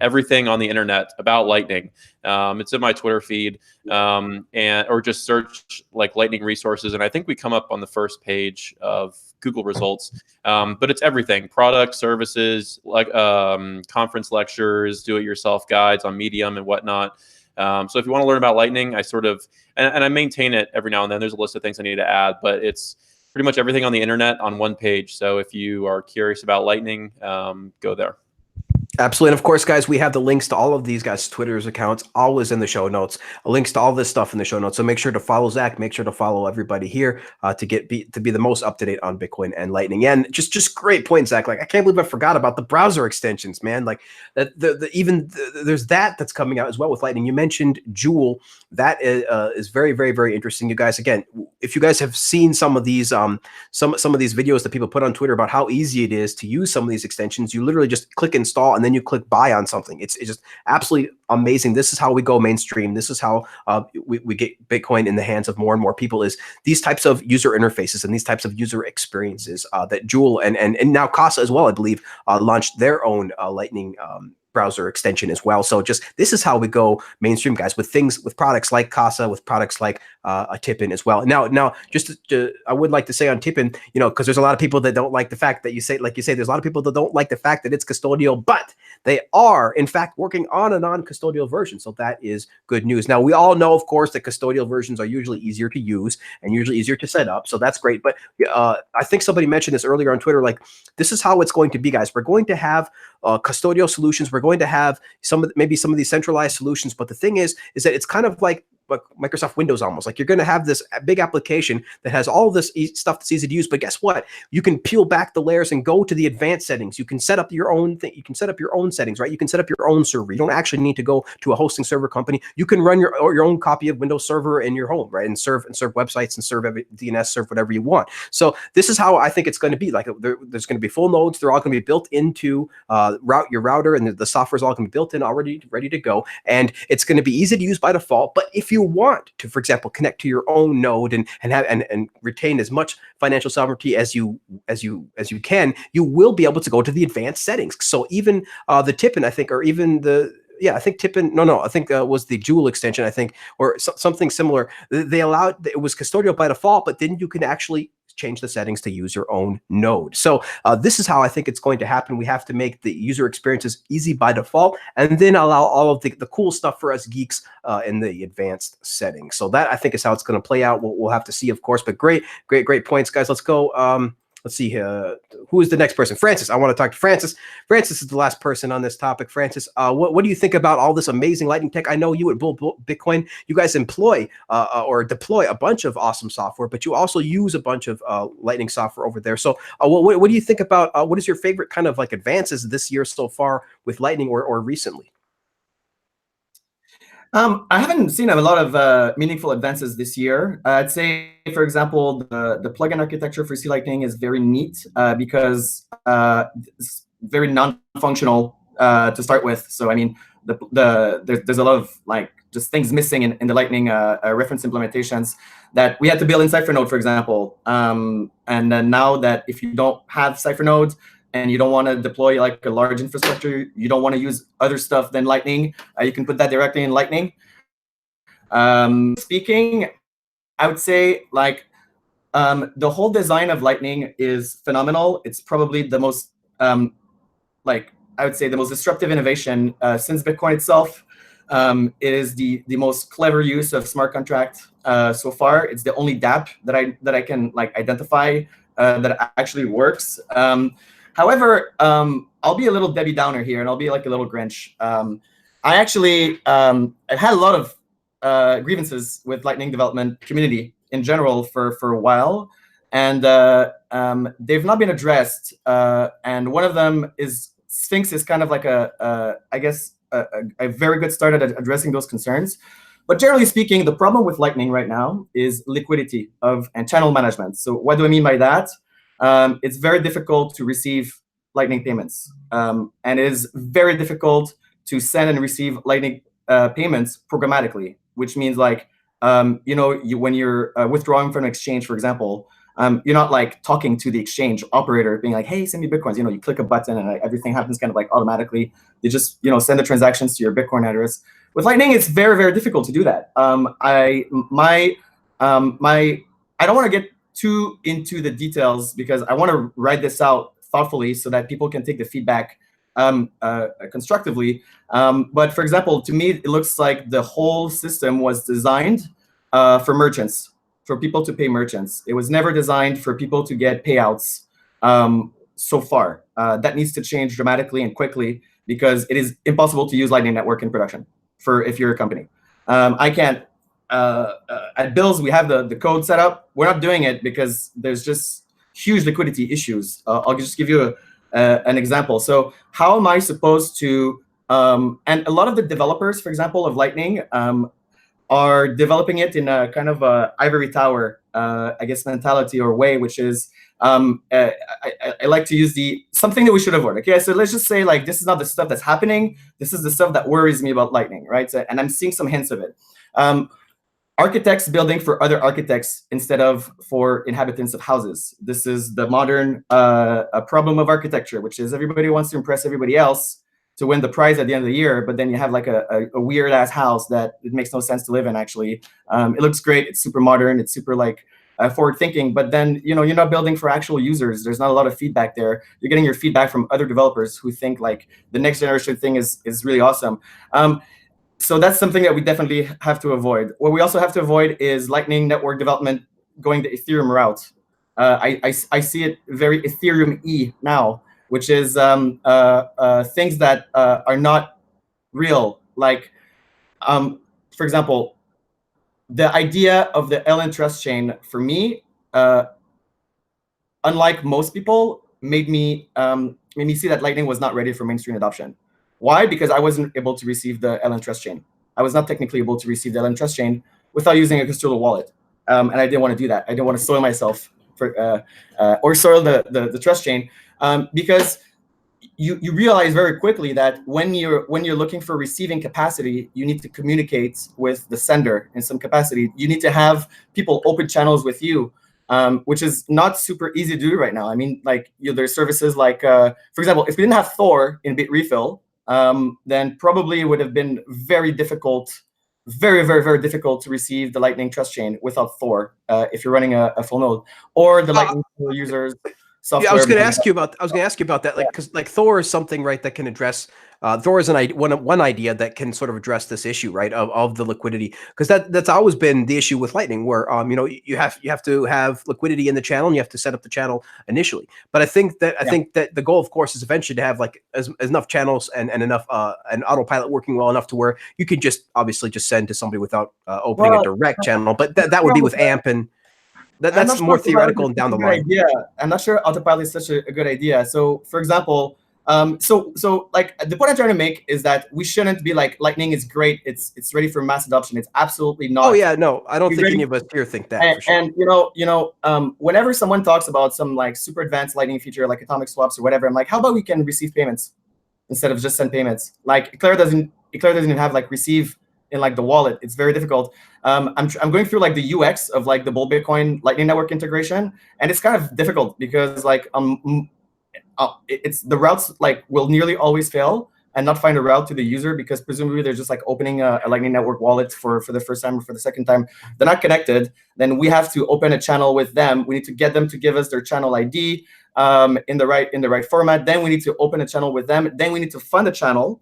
everything on the internet about Lightning. It's in my Twitter feed, or just search like Lightning resources, and I think we come up on the first page of Google results. But it's everything: products, services, like conference lectures, do-it-yourself guides on Medium and whatnot. So if you want to learn about Lightning, I sort of and I maintain it every now and then. There's a list of things I need to add, but it's pretty much everything on the internet on one page. So if you are curious about Lightning, go there.
Absolutely. And of course, guys, we have the links to all of these guys' Twitter's accounts always in the show notes. Links to all this stuff in the show notes. So make sure to follow Zach. Make sure to follow everybody here to be the most up to date on Bitcoin and Lightning. And just great point, Zach. Like, I can't believe I forgot about the browser extensions, man. Like there's that's coming out as well with Lightning. You mentioned Joule. That is very, very, very interesting. You guys, again, if you guys have seen some of these some of these videos that people put on Twitter about how easy it is to use some of these extensions, you literally just click install and then you click buy on something. It's just absolutely amazing. This is how we go mainstream. This is how we get Bitcoin in the hands of more and more people, is these types of user interfaces and these types of user experiences that Joule and now Casa as well, I believe, launched their own Lightning browser extension as well. So this is how we go mainstream, guys, with products like Casa, with products like a Tippin as well. Now, I would like to say on Tippin, because there's a lot of people that don't like the fact that there's a lot of people that don't like the fact that it's custodial, but they are in fact working on a non-custodial version. So that is good news. Now, we all know, of course, that custodial versions are usually easier to use and usually easier to set up. So that's great. But I think somebody mentioned this earlier on Twitter, like this is how it's going to be, guys. We're going to have custodial solutions. We're going to have maybe some of these centralized solutions. But the thing is that it's kind of like Microsoft Windows almost. Like you're going to have this big application that has all this stuff that's easy to use. But guess what? You can peel back the layers and go to the advanced settings. You can set up your own thing. You can set up your own settings, right? You can set up your own server. You don't actually need to go to a hosting server company. You can run your own copy of Windows Server in your home, right? And serve websites and serve DNS, serve whatever you want. So this is how I think it's going to be. Like there's going to be full nodes. They're all going to be built into your router, and the software is all going to be built in already, ready to go. And it's going to be easy to use by default. But if you want to, for example, connect to your own node and have and retain as much financial sovereignty as you can, you will be able to go to the advanced settings. So even the Tippin, I think, or even I think Tippin, I think was the Joule extension, I think, or something similar. They allowed, it was custodial by default, but then you can actually change the settings to use your own node. So this is how I think it's going to happen. We have to make the user experiences easy by default, and then allow all of the cool stuff for us geeks in the advanced settings. So that, I think, is how it's going to play out. We'll have to see, of course, but great points, guys. Let's go. Let's see here. Who is the next person? Francis. I want to talk to Francis. Francis is the last person on this topic. Francis, what do you think about all this amazing Lightning tech? I know you at Bull Bitcoin, you guys employ or deploy a bunch of awesome software, but you also use a bunch of Lightning software over there. So what do you think about, what is your favorite kind of like advances this year so far with Lightning or recently?
I haven't seen a lot of meaningful advances this year. I'd say, for example, the plugin architecture for C Lightning is very neat because it's very non-functional to start with. So I mean, there's a lot of like just things missing in the Lightning reference implementations that we had to build in CipherNode, for example. And then now that if you don't have CipherNode, and you don't want to deploy like a large infrastructure, you don't want to use other stuff than Lightning, you can put that directly in Lightning. Speaking, I would say like the whole design of Lightning is phenomenal. It's probably the most, like I would say, the most disruptive innovation since Bitcoin itself. It is the most clever use of smart contract so far. It's the only DApp that I can like identify that actually works. However, I'll be a little Debbie Downer here, and I'll be like a little Grinch. I actually I've had a lot of grievances with Lightning development community in general for a while, and they've not been addressed. And one of them is Sphinx is kind of like I guess a very good start at addressing those concerns. But generally speaking, the problem with Lightning right now is liquidity and channel management. So what do I mean by that? It's very difficult to receive Lightning payments, and it is very difficult to send and receive Lightning payments programmatically, which means like, you know, when you're withdrawing from an exchange, for example, you're not like talking to the exchange operator being like, hey, send me Bitcoins. You know, you click a button and everything happens kind of like automatically. You just, you know, send the transactions to your Bitcoin address. With Lightning, it's very, very difficult to do that. I don't want to get too into the details because I want to write this out thoughtfully so that people can take the feedback constructively. But for example, to me, it looks like the whole system was designed for merchants, for people to pay merchants. It was never designed for people to get payouts so far. That needs to change dramatically and quickly because it is impossible to use Lightning Network in production for if you're a company. I can't. At Bills, we have the code set up. We're not doing it because there's just huge liquidity issues. I'll just give you an example. So how am I supposed to, and a lot of the developers, for example, of Lightning are developing it in a kind of a ivory tower, I guess, mentality or way, which is, I like to use something that we should avoid. Okay, so let's just say like, this is not the stuff that's happening. This is the stuff that worries me about Lightning, right? So, and I'm seeing some hints of it. Architects building for other architects instead of for inhabitants of houses. This is the modern problem of architecture, which is everybody wants to impress everybody else to win the prize at the end of the year, but then you have like a weird ass house that it makes no sense to live in. Actually, it looks great. It's super modern. It's super like forward thinking, but then you're not building for actual users. There's not a lot of feedback there. You're getting your feedback from other developers who think like the next generation thing is really awesome. So that's something that we definitely have to avoid. What we also have to avoid is Lightning Network development going the Ethereum route. I see it very Ethereum-y now, which is things that are not real. Like, for example, the idea of the LN Trust chain, for me, unlike most people, made me see that Lightning was not ready for mainstream adoption. Why? Because I wasn't able to receive the LN Trust chain. I was not technically able to receive the LN Trust chain without using a custodial wallet, and I didn't want to do that. I didn't want to soil myself for, or soil the trust chain, because you realize very quickly that when you're looking for receiving capacity, you need to communicate with the sender in some capacity. You need to have people open channels with you, which is not super easy to do right now. I mean, like there's services like, for example, if we didn't have Thor in Bitrefill, then probably it would have been very difficult, very, very, very difficult to receive the Lightning Trust chain without Thor if you're running a full node, or the Lightning users. Software.
Yeah, I was going to ask you about that, like, because like Thor is something, right, that can address. Thor is one idea that can sort of address this issue, right, of the liquidity, because that's always been the issue with Lightning, where you have to have liquidity in the channel and you have to set up the channel initially. But I think that the goal, of course, is eventually to have like as enough channels and enough an autopilot working well enough to where you could just obviously just send to somebody without opening a direct channel. But that would be with AMP and. That's more theoretical and down the line.
Yeah, I'm not sure autopilot is such a good idea. So, for example, so like the point I'm trying to make is that we shouldn't be like Lightning is great. It's ready for mass adoption. It's absolutely not.
Oh yeah, no, I don't think any of us here think that.
And,
for sure.
and whenever someone talks about some like super advanced Lightning feature like atomic swaps or whatever, I'm like, how about we can receive payments instead of just send payments? Like Eclair doesn't even have like receive in like the wallet. It's very difficult. I'm going through like the UX of like the Bull Bitcoin Lightning Network integration, and it's kind of difficult because like it's the routes like will nearly always fail and not find a route to the user because presumably they're just like opening a Lightning Network wallet for the first time or for the second time. They're not connected. Then we have to open a channel with them. We need to get them to give us their channel ID in the right format. Then we need to open a channel with them. Then we need to fund a channel.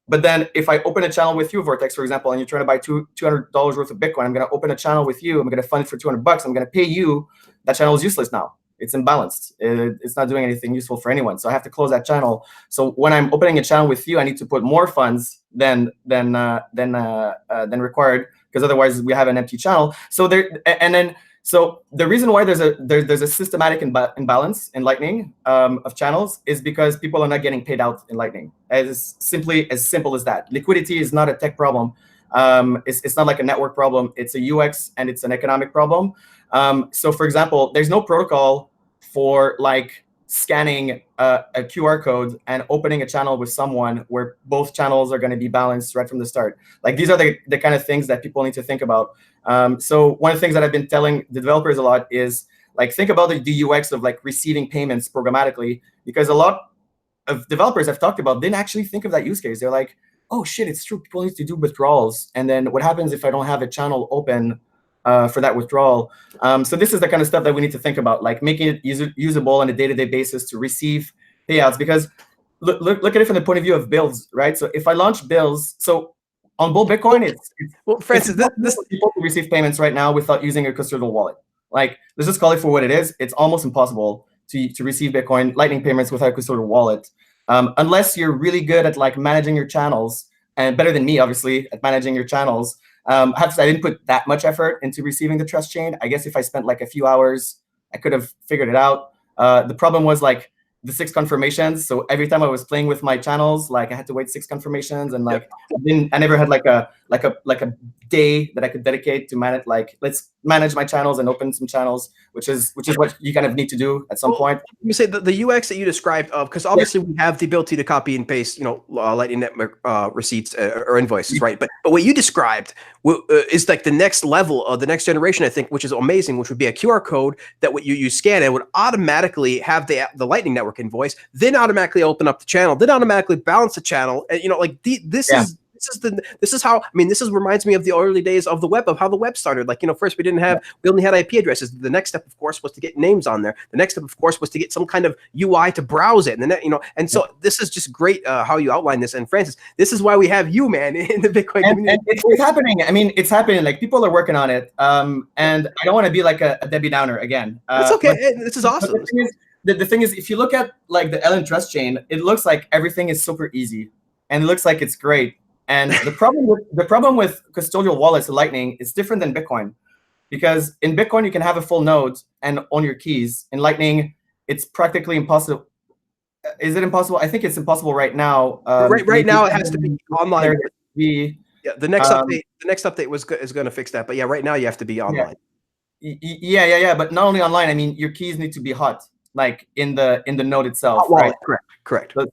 But then if I open a channel with you, Vortex, for example, and you're trying to buy $200 worth of Bitcoin, I'm going to open a channel with you. I'm going to fund it for $200. I'm going to pay you. That channel is useless now. It's imbalanced. It's not doing anything useful for anyone. So I have to close that channel. So when I'm opening a channel with you, I need to put more funds than required, because otherwise we have an empty channel. So So the reason why there's a systematic imbalance in Lightning of channels is because people are not getting paid out in Lightning. As simple as that. Liquidity is not a tech problem. It's not like a network problem. It's a UX and it's an economic problem. So for example, there's no protocol for like scanning a QR code and opening a channel with someone where both channels are going to be balanced right from the start. Like these are the kind of things that people need to think about. So one of the things that I've been telling the developers a lot is like, think about the UX of like receiving payments programmatically, because a lot of developers I've talked about didn't actually think of that use case. They're like, oh shit, it's true, people need to do withdrawals. And then what happens if I don't have a channel open for that withdrawal? So this is the kind of stuff that we need to think about, like making it usable on a day-to-day basis to receive payouts. Because look at it from the point of view of bills, right? So if I launch bills, so on Bull Bitcoin, it's
well, Francis,
this people to receive payments right now without using a custodial wallet. Like, let's just call it for what it is. It's almost impossible to receive Bitcoin Lightning payments without a custodial wallet, unless you're really good at like managing your channels, and better than me, obviously, at managing your channels. I have to say, I didn't put that much effort into receiving the trust chain. I guess if I spent like a few hours, I could have figured it out. The problem was like the 6 confirmations. So every time I was playing with my channels, like I had to wait 6 confirmations, and like I never had like a day that I could dedicate to manage, like, let's manage my channels and open some channels, which is what you kind of need to do at some point.
You say the UX that you described, because obviously we have the ability to copy and paste, Lightning Network receipts or invoices, right? But what you described is like the next level of the next generation, I think, which is amazing, which would be a QR code that what you scan and would automatically have the Lightning Network invoice, then automatically open up the channel, then automatically balance the channel, and this is how, I mean, this reminds me of the early days of the web, of how the web started. Like, first we only had IP addresses. The next step, of course, was to get names on there. The next step, of course, was to get some kind of UI to browse it. And then, and so this is just great how you outline this. And Francis, this is why we have you, man, in the Bitcoin community.
And it's happening. I mean, it's happening. Like, people are working on it. And I don't want to be like a Debbie Downer again.
That's okay. This is awesome.
The thing is, if you look at like the Ellen Trust chain, it looks like everything is super easy, and it looks like it's great. And the problem with custodial wallets in Lightning is different than Bitcoin, because in Bitcoin you can have a full node and own your keys. In Lightning, it's practically impossible. Is it impossible? I think it's impossible right now.
Right now, it has to be online.
Yeah,
the next update is going to fix that. But yeah, right now you have to be online.
Yeah. But not only online. I mean, your keys need to be hot, like in the node itself. Right?
Correct.
So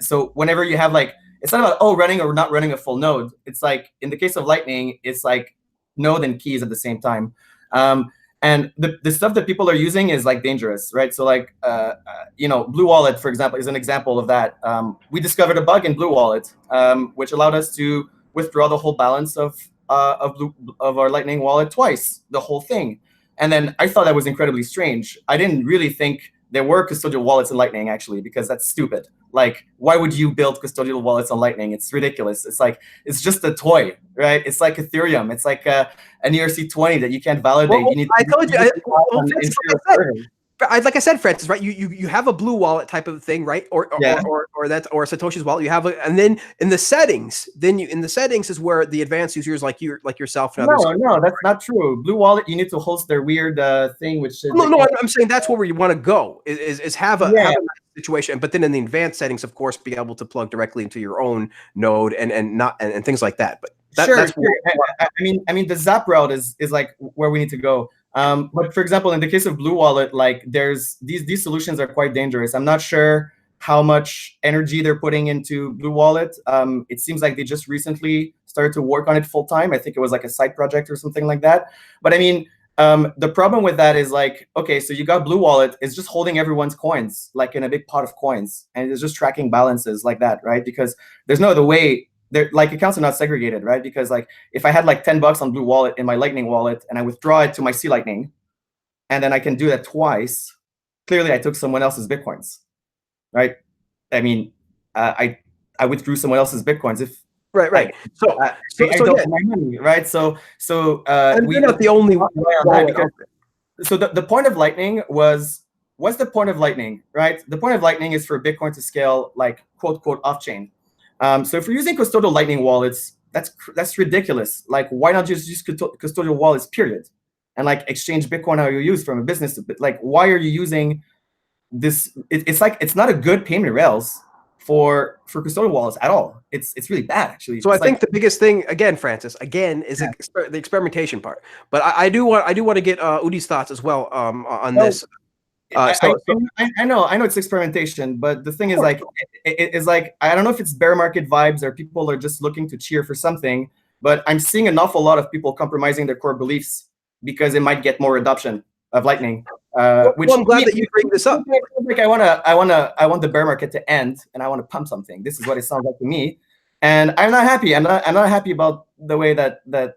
so whenever you have like, it's not about running or not running a full node. It's like, in the case of Lightning, it's like node and keys at the same time. And the stuff that people are using is like dangerous, right? So like, Blue Wallet, for example, is an example of that. We discovered a bug in Blue Wallet, which allowed us to withdraw the whole balance of our Lightning wallet twice, the whole thing. And then I thought that was incredibly strange. I didn't really think there were custodial wallets in Lightning, actually, because that's stupid. Like, why would you build custodial wallets on Lightning? It's ridiculous. It's like, it's just a toy, right? It's like Ethereum. It's like an ERC20 that you can't validate.
Well,
you need
I told you. Like I said, Francis, right? You have a Blue Wallet type of thing, right? Or Satoshi's wallet. You have and then in the settings, is where the advanced users like yourself and others.
No, that's not true. Blue Wallet, you need to host their weird thing, which
I'm saying that's where you want to go. Is have a situation, but then in the advanced settings, of course, be able to plug directly into your own node and things like that. But that's
sure. I mean, the Zap route is like where we need to go. But for example, in the case of Blue Wallet, like there's these solutions are quite dangerous. I'm not sure how much energy they're putting into Blue Wallet. It seems like they just recently started to work on it full time. I think it was like a side project or something like that. But I mean, the problem with that is like, okay, so you got Blue Wallet, it's just holding everyone's coins, like in a big pot of coins, and it's just tracking balances like that, right? Because there's no other way. Like, accounts are not segregated, right? Because like, if I had like $10 on Blue Wallet in my Lightning wallet and I withdraw it to my C Lightning, and then I can do that twice, clearly I took someone else's Bitcoins, right? I mean, I withdrew someone else's Bitcoins. If
right. So
I don't my money, right? So
we're not the only one.
So the point of Lightning was, what's the point of Lightning, right? The point of Lightning is for Bitcoin to scale, like, quote off chain. So if you're using custodial Lightning wallets, that's ridiculous. Like, why not just use custodial wallets, period, and like exchange Bitcoin how you use from a business? Like, why are you using this? It's like, it's not a good payment rails for custodial wallets at all. It's really bad, actually.
So I think the biggest thing, again, Francis, is the experimentation part. But I do want to get Udi's thoughts as well on this.
I know it's experimentation, but the thing is, like, it's like, I don't know if it's bear market vibes or people are just looking to cheer for something, but I'm seeing an awful lot of people compromising their core beliefs because it might get more adoption of Lightning. Which
I'm glad that you bring this up.
Like, I want the bear market to end, and I want to pump something. This is what it sounds like to me, and I'm not happy. I'm not happy about the way that the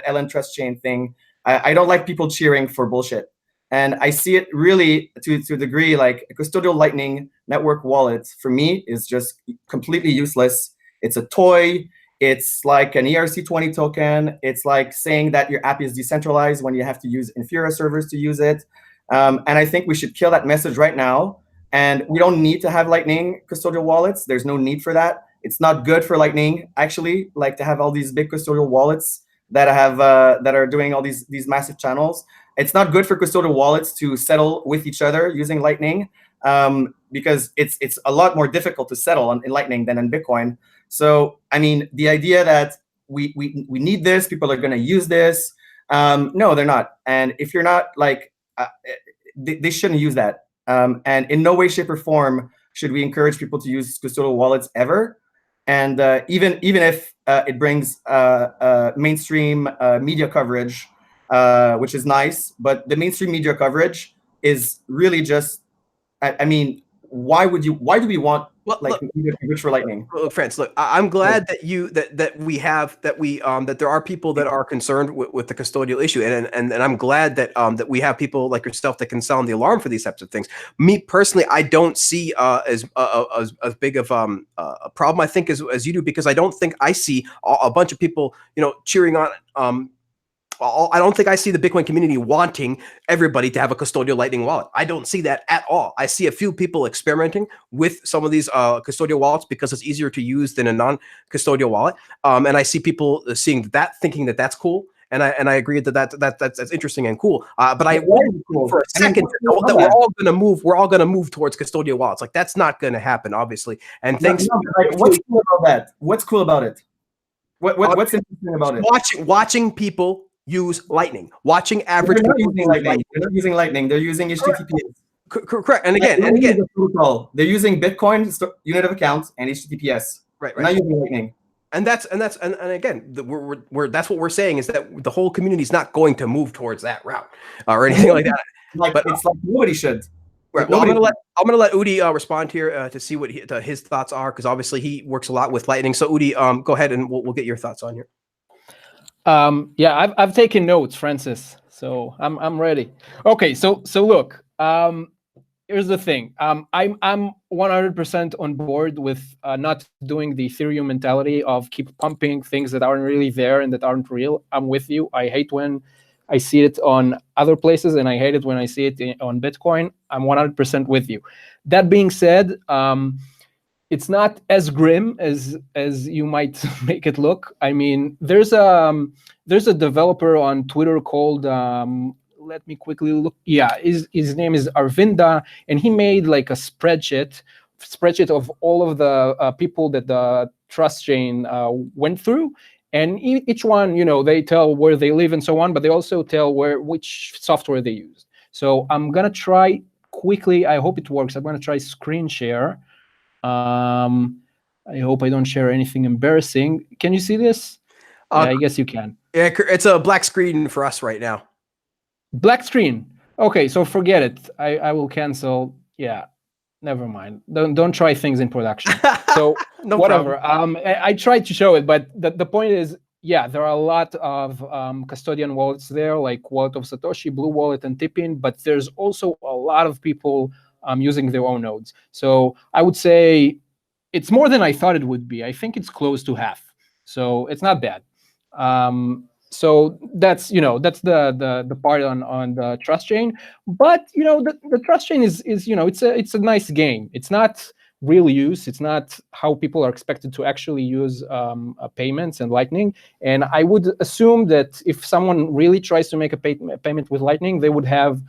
LN Trust Chain thing. I don't like people cheering for bullshit. And I see it really to a degree, like a custodial Lightning network wallet for me is just completely useless. It's a toy. It's like an ERC20 token. It's like saying that your app is decentralized when you have to use Infura servers to use it. And I think we should kill that message right now. And we don't need to have Lightning custodial wallets. There's no need for that. It's not good for Lightning, actually, like to have all these big custodial wallets that have that are doing all these massive channels. It's not good for custodial wallets to settle with each other using Lightning, because it's a lot more difficult to settle in Lightning than in Bitcoin. So, I mean, the idea that we need this, people are going to use this, no, they're not. And if you're not, like, they shouldn't use that. And in no way, shape, or form should we encourage people to use custodial wallets ever. And even if it brings mainstream media coverage, which is nice, but the mainstream media coverage is really just, I mean, why do we want media coverage for Lightning?
Look, France, look, I'm glad that that there are people that are concerned with the custodial issue, and I'm glad that that we have people like yourself that can sound the alarm for these types of things. Me personally, I don't see as big of a problem, I think, as you do, because I don't think I see a bunch of people, cheering on. I don't think I see the Bitcoin community wanting everybody to have a custodial Lightning wallet. I don't see that at all. I see a few people experimenting with some of these custodial wallets because it's easier to use than a non-custodial wallet. And I see people seeing that, thinking that that's cool. And I agree that's interesting and cool. But I want for a second that we're all gonna move towards custodial wallets. Like, that's not gonna happen, obviously. And thanks.
What's cool about that? What's cool about it? What's interesting about it?
Watching people use Lightning, watching average
people
using
Lightning. They're not using Lightning. They're using HTTPS.
Correct. And again,
they're using Bitcoin unit of account and HTTPS.
Right.
They're not using Lightning.
And again, we're that's what we're saying, is that the whole community is not going to move towards that route or anything like that.
But it's like nobody should.
Right. Well, I'm gonna let Udi respond here to see what his thoughts are, because obviously he works a lot with Lightning. So Udi, go ahead and we'll get your thoughts on here.
Yeah, I've taken notes, Francis. So I'm ready. Okay, so look, here's the thing. I'm 100% on board with not doing the Ethereum mentality of keep pumping things that aren't really there and that aren't real. I'm with you. I hate when I see it on other places, and I hate it when I see it on Bitcoin. I'm 100% with you. That being said, it's not as grim as you might make it look. I mean, there's a developer on Twitter called let me quickly look. Yeah, his name is Arvinda, and he made like a spreadsheet of all of the people that the trust chain went through, and each one, they tell where they live and so on, but they also tell which software they used. So I'm gonna try quickly. I hope it works. I'm gonna try screen share. I hope I don't share anything embarrassing. Can you see this? Yeah, I guess you can.
Yeah, it's a black screen for us right now.
Black screen. Okay, so forget it. I will cancel. Yeah, never mind. Don't try things in production. So
no
whatever.
problem.
I tried to show it, but the point is, yeah, there are a lot of custodian wallets there, like Wallet of Satoshi, Blue Wallet, and Tippin, but there's also a lot of people using their own nodes. So I would say it's more than I thought it would be. I think it's close to half. So it's not bad. So that's the part on the trust chain. But the trust chain is it's a nice game. It's not real use. It's not how people are expected to actually use payments and Lightning. And I would assume that if someone really tries to make a payment with Lightning, they would have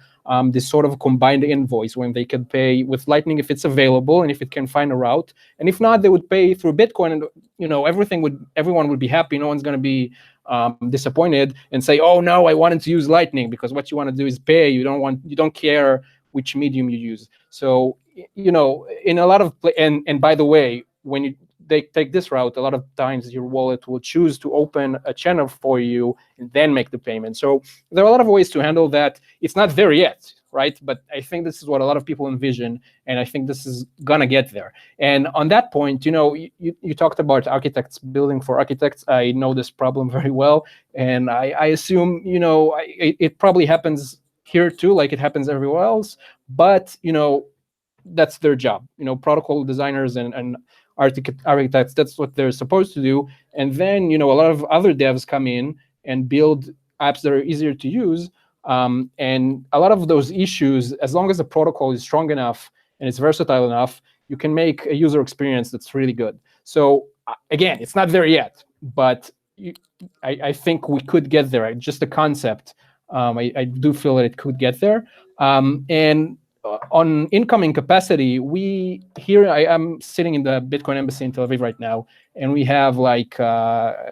this sort of combined invoice when they could pay with Lightning if it's available and if it can find a route. And if not, they would pay through Bitcoin, and everyone would be happy. No one's going to be disappointed and say, "Oh no, I wanted to use Lightning," because what you want to do is pay. You don't care which medium you use. So, you know, in a lot of and by the way, when they take this route, a lot of times your wallet will choose to open a channel for you and then make the payment. So there are a lot of ways to handle that. It's not there yet, right? But I think this is what a lot of people envision, and I think this is gonna get there. And on that point, you know, you talked about architects building for architects. I know this problem very well, and I assume, you know, it probably happens here too, like it happens everywhere else. But, you know, that's their job. You know, protocol designers and architects, that's what they're supposed to do. And then, you know, a lot of other devs come in and build apps that are easier to use. And a lot of those issues, as long as the protocol is strong enough and it's versatile enough, you can make a user experience that's really good. So again, it's not there yet, but I think we could get there. Just the concept, I do feel that it could get there. And on incoming capacity, I'm sitting in the Bitcoin embassy in Tel Aviv right now, and we have like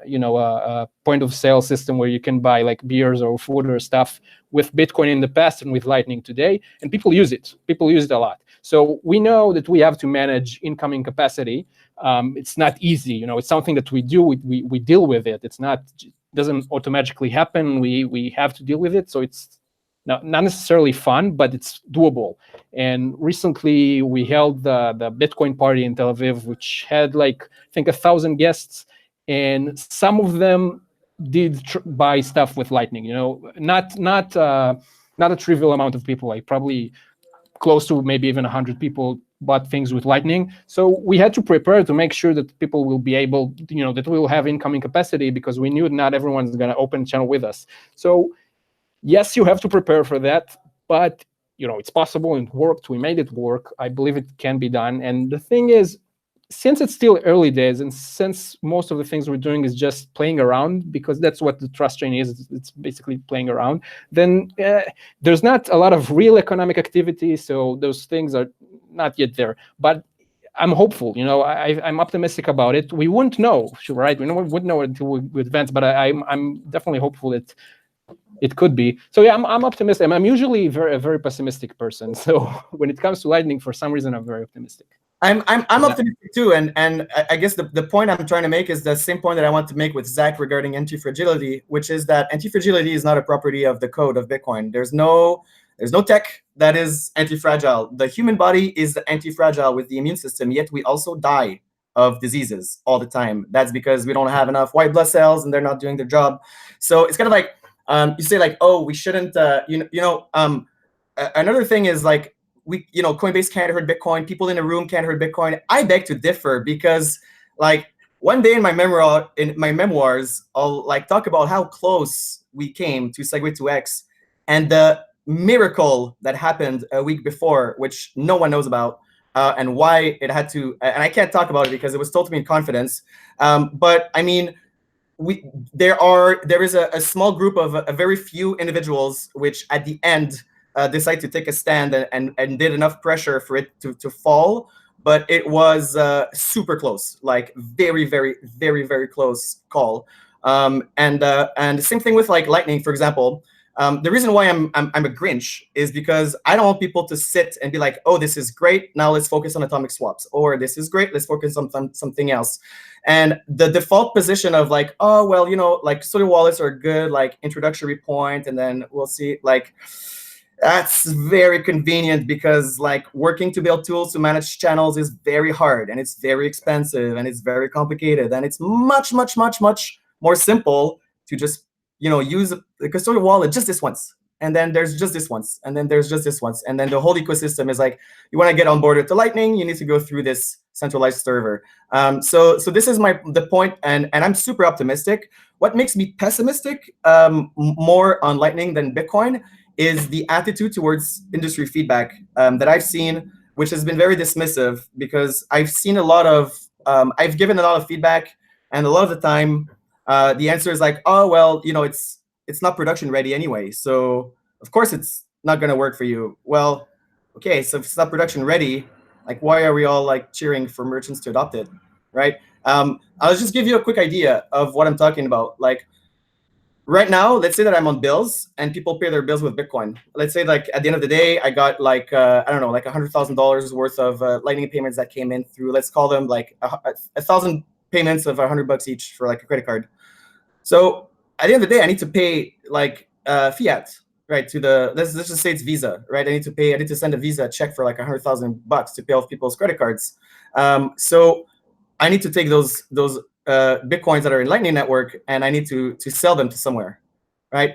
you know, a point of sale system where you can buy like beers or food or stuff with Bitcoin in the past and with Lightning today, and people use it. People use it a lot. So we know that we have to manage incoming capacity. It's not easy, you know. It's something that we do. We deal with it. It doesn't automatically happen. We have to deal with it. So it's not necessarily fun, but it's doable. And recently we held the Bitcoin party in Tel Aviv, which had like, I think 1,000 guests, and some of them did buy stuff with Lightning. You know, not a trivial amount of people, like probably close to maybe even 100 people bought things with Lightning. So we had to prepare to make sure that people will be able, you know, that we will have incoming capacity, because we knew not everyone's going to open channel with us. So yes, you have to prepare for that, but you know, it's possible and it worked. We made it work. I believe it can be done. And the thing is, since it's still early days, and since most of the things we're doing is just playing around, because that's what the trust chain is, it's basically playing around, then there's not a lot of real economic activity, so those things are not yet there. But I'm hopeful, you know, I'm optimistic about it. We wouldn't know, right? We wouldn't know until we advance, but I'm definitely hopeful that it could be. So yeah, I'm optimistic. I'm usually a very pessimistic person. So when it comes to Lightning, for some reason, I'm very optimistic.
I'm optimistic too, and I guess the point I'm trying to make is the same point that I want to make with Zach regarding anti-fragility, which is that anti-fragility is not a property of the code of Bitcoin. There's no tech that is anti-fragile. The human body is anti-fragile with the immune system, yet we also die of diseases all the time. That's because we don't have enough white blood cells and they're not doing their job. So it's kind of like, you say like, oh, we shouldn't, another thing is like, Coinbase can't hurt Bitcoin. People in the room can't hurt Bitcoin. I beg to differ, because like one day in my memoirs, I'll like talk about how close we came to Segway 2x and the miracle that happened a week before, which no one knows about, and why it had to, and I can't talk about it because it was told to me in confidence. But I mean, there is a small group of a very few individuals which at the end decide to take a stand and did enough pressure for it to fall, but it was super close, like very, very, very, very close call. And the same thing with like Lightning, for example. The reason why I'm a Grinch is because I don't want people to sit and be like, oh, this is great, now let's focus on atomic swaps, or this is great, let's focus on something else. And the default position of like, oh, well, you know, like custodial wallets are good, like introductory point, and then we'll see, like, that's very convenient, because like working to build tools to manage channels is very hard, and it's very expensive, and it's very complicated, and it's much, much, much, much more simple to just, you know, use the custodial wallet just this once, and then there's just this once, and then there's just this once, and then the whole ecosystem is like, you want to get onboarded to Lightning, you need to go through this centralized server. So this is the point, and I'm super optimistic. What makes me pessimistic more on Lightning than Bitcoin is the attitude towards industry feedback that I've seen, which has been very dismissive, because I've seen a lot of, I've given a lot of feedback, and a lot of the time, the answer is like, oh, well, you know, it's not production ready anyway, so of course it's not going to work for you. Well, okay, so if it's not production ready, like, why are we all like cheering for merchants to adopt it, right? I'll just give you a quick idea of what I'm talking about. Like, right now, let's say that I'm on bills and people pay their bills with Bitcoin. Let's say like at the end of the day, I got like, I don't know, like $100,000 worth of Lightning payments that came in through, let's call them like 1,000 payments of $100 each for like a credit card. So at the end of the day, I need to pay like fiat, right? To the, let's just say it's Visa, right? I need to send a Visa check for like $100,000 to pay off people's credit cards. So I need to take those Bitcoins that are in Lightning Network and I need to sell them to somewhere, right?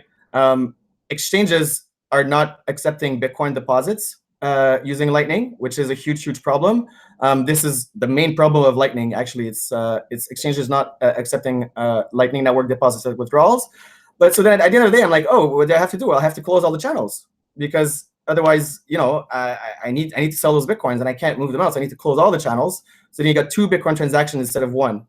Exchanges are not accepting Bitcoin deposits using Lightning, which is a huge problem. This is the main problem of Lightning. Actually, it's exchanges not accepting Lightning Network deposits and withdrawals. But so then at the end of the day, I'm like, oh, what do I have to do? I'll have to close all the channels because otherwise, you know, I need to sell those Bitcoins and I can't move them out. So I need to close all the channels. So then you got 2 Bitcoin transactions instead of 1.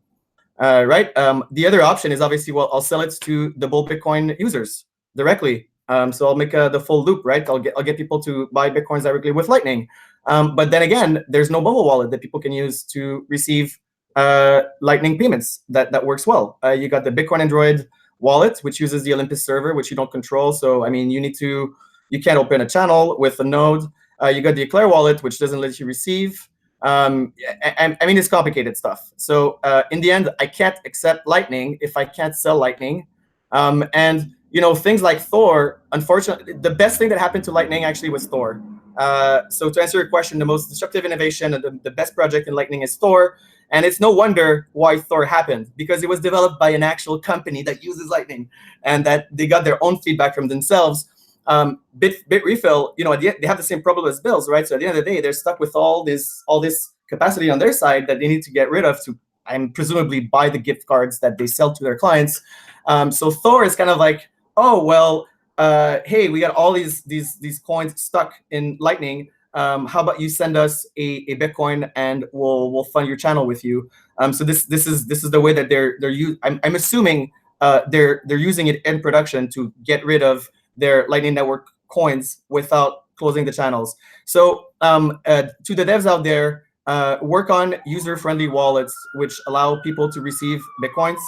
Right. The other option is obviously, well, I'll sell it to the bull Bitcoin users directly. So I'll make the full loop, right? I'll get people to buy Bitcoins directly with Lightning. But then again, there's no bubble wallet that people can use to receive Lightning payments that works well. You got the Bitcoin Android wallet, which uses the Olympus server, which you don't control. So, I mean, you can't open a channel with a node. You got the Eclair wallet, which doesn't let you receive. I mean, it's complicated stuff. So in the end, I can't accept Lightning if I can't sell Lightning. And you know, things like Thor, unfortunately, the best thing that happened to Lightning actually was Thor. So to answer your question, the most disruptive innovation and the best project in Lightning is Thor. And it's no wonder why Thor happened, because it was developed by an actual company that uses Lightning and that they got their own feedback from themselves. Bitrefill, you know, they have the same problem as bills, right? So at the end of the day, they're stuck with all this capacity on their side that they need to get rid of to, and presumably buy the gift cards that they sell to their clients. So Thor is kind of like, oh well, hey, we got all these coins stuck in Lightning. How about you send us a Bitcoin and we'll fund your channel with you. So this is the way that they're I'm assuming they're using it in production to get rid of their Lightning Network coins without closing the channels. So to the devs out there, work on user-friendly wallets which allow people to receive Bitcoins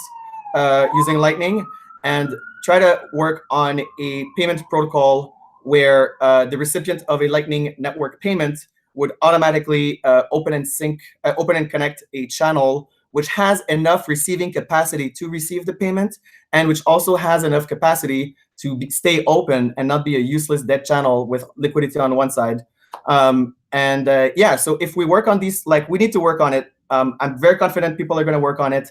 using Lightning, and try to work on a payment protocol where the recipient of a Lightning Network payment would automatically open and connect a channel which has enough receiving capacity to receive the payment, and which also has enough capacity to stay open and not be a useless dead channel with liquidity on one side. Yeah, so if we work on these, like, we need to work on it. I'm very confident people are going to work on it.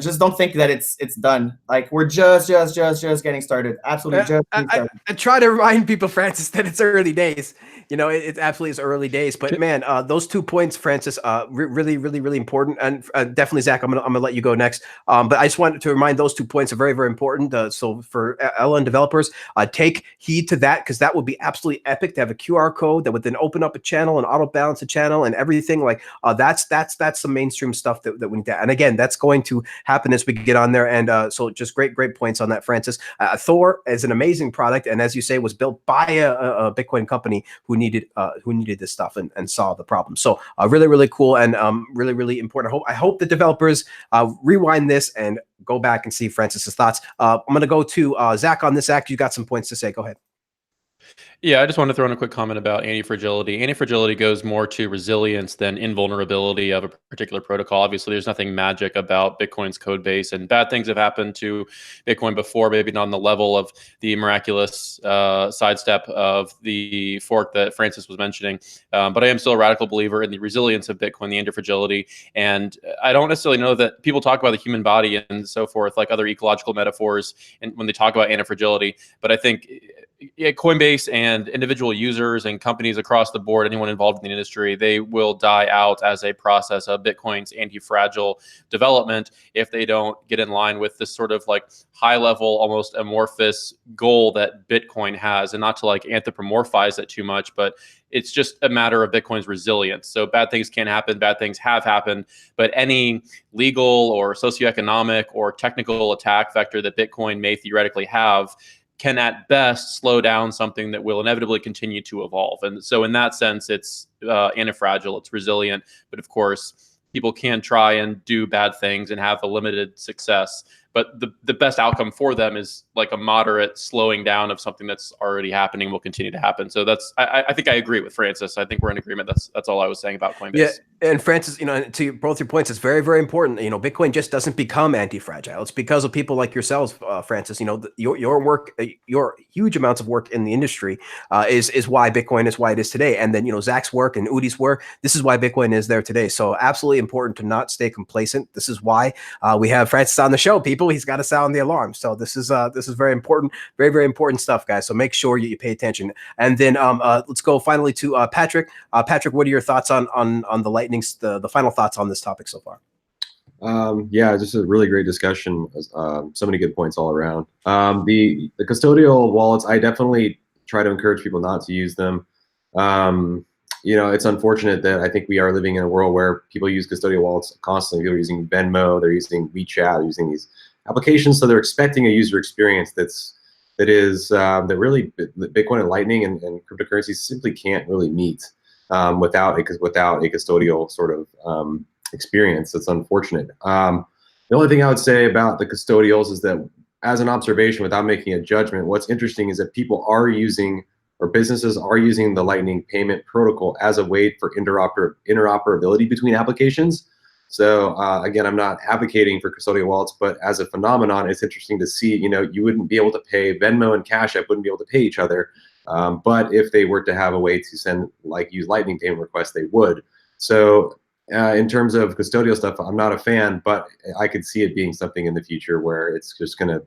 Just don't think that it's done. Like, we're just getting started. Absolutely just getting started.
I try to remind people, Francis, that it's early days. You know, it absolutely is early days. But man, those 2 points, Francis, really important. And definitely, Zach, I'm gonna let you go next. But I just wanted to remind those 2 points are very important. So for LN developers, take heed to that, because that would be absolutely epic to have a QR code that would then open up a channel and auto balance a channel and everything. Like that's some mainstream stuff that we need to. And again, that's going to happen as we get on there. And so just great points on that, Francis. Thor is an amazing product, and as you say, was built by a Bitcoin company who needed this stuff and saw the problem. So really cool and really important. I hope the developers rewind this and go back and see Francis's thoughts. I'm going to go to Zach on this. Zach, you got some points to say. Go ahead.
Yeah, I just want to throw in a quick comment about anti-fragility. Anti-fragility goes more to resilience than invulnerability of a particular protocol. Obviously, there's nothing magic about Bitcoin's code base, and bad things have happened to Bitcoin before, maybe not on the level of the miraculous sidestep of the fork that Francis was mentioning. But I am still a radical believer in the resilience of Bitcoin, the anti-fragility. And I don't necessarily know that people talk about the human body and so forth, like other ecological metaphors, and when they talk about anti-fragility. But I think Coinbase and individual users and companies across the board, anyone involved in the industry, they will die out as a process of Bitcoin's anti-fragile development if they don't get in line with this sort of like high-level, almost amorphous goal that Bitcoin has. And not to like anthropomorphize it too much, but it's just a matter of Bitcoin's resilience. So bad things can happen, bad things have happened, but any legal or socioeconomic or technical attack vector that Bitcoin may theoretically have can at best slow down something that will inevitably continue to evolve. And so in that sense, it's anti-fragile, it's resilient, but of course, people can try and do bad things and have a limited success. but the best outcome for them is like a moderate slowing down of something that's already happening, will continue to happen. So that's, I think I agree with Francis. I think we're in agreement. That's all I was saying about Coinbase.
Yeah, and Francis, to both your points, it's very, very important. Bitcoin just doesn't become anti-fragile. It's because of people like yourselves, Francis. Your work, your huge amounts of work in the industry is why Bitcoin is why it is today. And then Zach's work and Udi's work. This is why Bitcoin is there today. So absolutely important to not stay complacent. This is why we have Francis on the show. People, he's got to sound the alarm. So this is very important, very, very important stuff, guys. So make sure you pay attention. And then let's go finally to Patrick. Patrick, what are your thoughts on the Lightning's the final thoughts on this topic so far?
Yeah, just a really great discussion. So many good points all around. The custodial wallets, I definitely try to encourage people not to use them. It's unfortunate that I think we are living in a world where people use custodial wallets constantly. People are using Venmo, they're using WeChat, they're using these applications, so they're expecting a user experience that really Bitcoin and Lightning and cryptocurrencies simply can't really meet without a custodial sort of experience. That's unfortunate. The only thing I would say about the custodials is that, as an observation without making a judgment, what's interesting is that people are using, or businesses are using, the Lightning payment protocol as a way for interoperability between applications. So again, I'm not advocating for custodial wallets, but as a phenomenon, it's interesting to see, you wouldn't be able to pay Venmo and Cash App wouldn't be able to pay each other. But if they were to have a way to use Lightning payment requests, they would. So in terms of custodial stuff, I'm not a fan, but I could see it being something in the future where it's gonna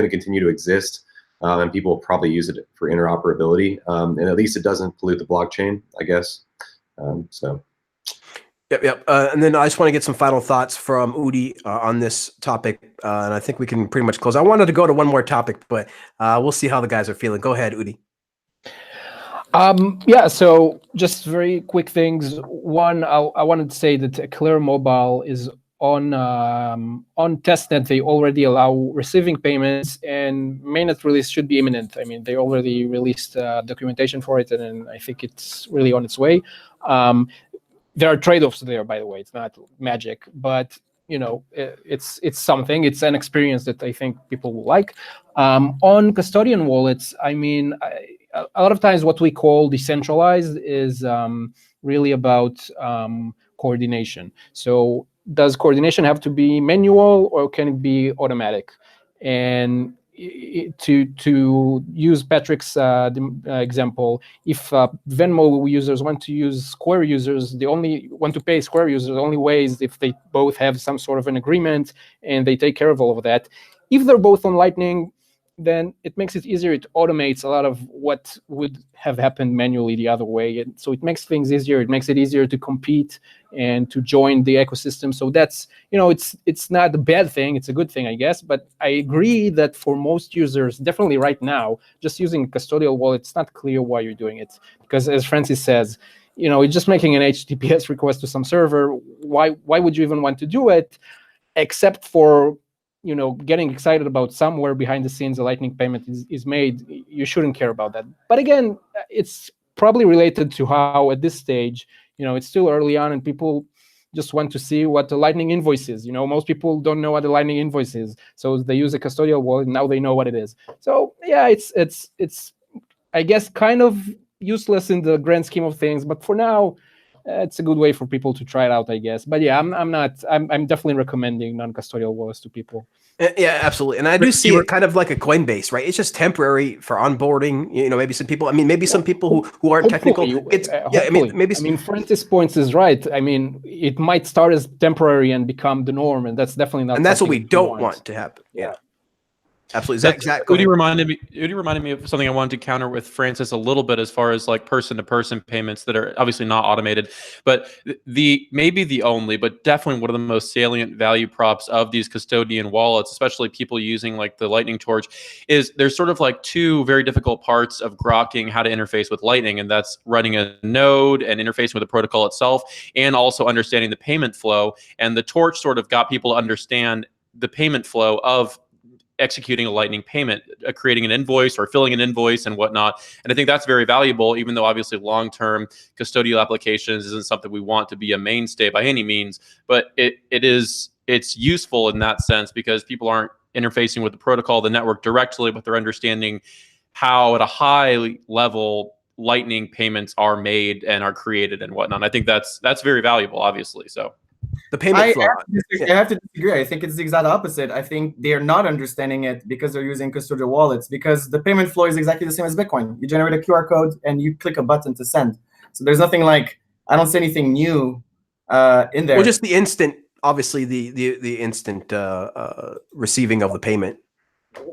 continue to exist, and people will probably use it for interoperability, and at least it doesn't pollute the blockchain, I guess. So.
Yep. And then I just want to get some final thoughts from Udi on this topic, and I think we can pretty much close. I wanted to go to one more topic, but we'll see how the guys are feeling. Go ahead, Udi.
Yeah, so just very quick things. One, I wanted to say that Clear Mobile is on testnet. They already allow receiving payments, and mainnet release should be imminent. I mean, they already released documentation for it, and I think it's really on its way. There are trade-offs there, by the way. It's not magic, but it's something. It's an experience that I think people will like. On custodian wallets, I mean, a lot of times what we call decentralized is really about coordination. So does coordination have to be manual, or can it be automatic? And to use Patrick's example, if Venmo users want to use Square users, they only want to pay Square users, the only way is if they both have some sort of an agreement and they take care of all of that. If they're both on Lightning, then it makes it easier. It automates a lot of what would have happened manually the other way. And so it makes things easier. It makes it easier to compete and to join the ecosystem. So that's, it's not a bad thing. It's a good thing, I guess. But I agree that for most users, definitely right now, just using a custodial wallet, it's not clear why you're doing it. Because as Francis says, it's just making an HTTPS request to some server. Why would you even want to do it? Except for getting excited about somewhere behind the scenes a Lightning payment is made. You shouldn't care about that. But again, it's probably related to how at this stage, it's still early on and people just want to see what the Lightning invoice is. Most people don't know what the Lightning invoice is. So they use a custodial wallet, and now they know what it is. So yeah, it's I guess kind of useless in the grand scheme of things, but for now, it's a good way for people to try it out, I guess. But yeah, I'm definitely recommending non-custodial wallets to people.
Yeah, absolutely. And I do see it kind of like a Coinbase, right? It's just temporary for onboarding. Maybe some people. I mean, maybe some people who aren't technical.
Francis' points is right. I mean, it might start as temporary and become the norm, and that's definitely not.
And that's what we don't want to happen. Yeah. Absolutely. Zach,
Udi reminded me of something I wanted to counter with Francis a little bit, as far as like person-to-person payments that are obviously not automated. But maybe the only, but definitely one of the most salient value props of these custodian wallets, especially people using like the Lightning Torch, is there's sort of like two very difficult parts of grokking how to interface with Lightning, and that's running a node and interfacing with the protocol itself, and also understanding the payment flow. And the Torch sort of got people to understand the payment flow of executing a Lightning payment, creating an invoice or filling an invoice and whatnot. And I think that's very valuable, even though obviously long-term custodial applications isn't something we want to be a mainstay by any means, but it's useful in that sense, because people aren't interfacing with the protocol, the network directly, but they're understanding how at a high level Lightning payments are made and are created and whatnot. I think that's very valuable, obviously. So
the payment flow.
I have to disagree. I think it's the exact opposite. I think they're not understanding it because they're using custodial wallets, because the payment flow is exactly the same as Bitcoin. You generate a QR code and you click a button to send. So there's nothing like, I don't see anything new in there.
Well, just the instant, obviously the instant receiving of the payment.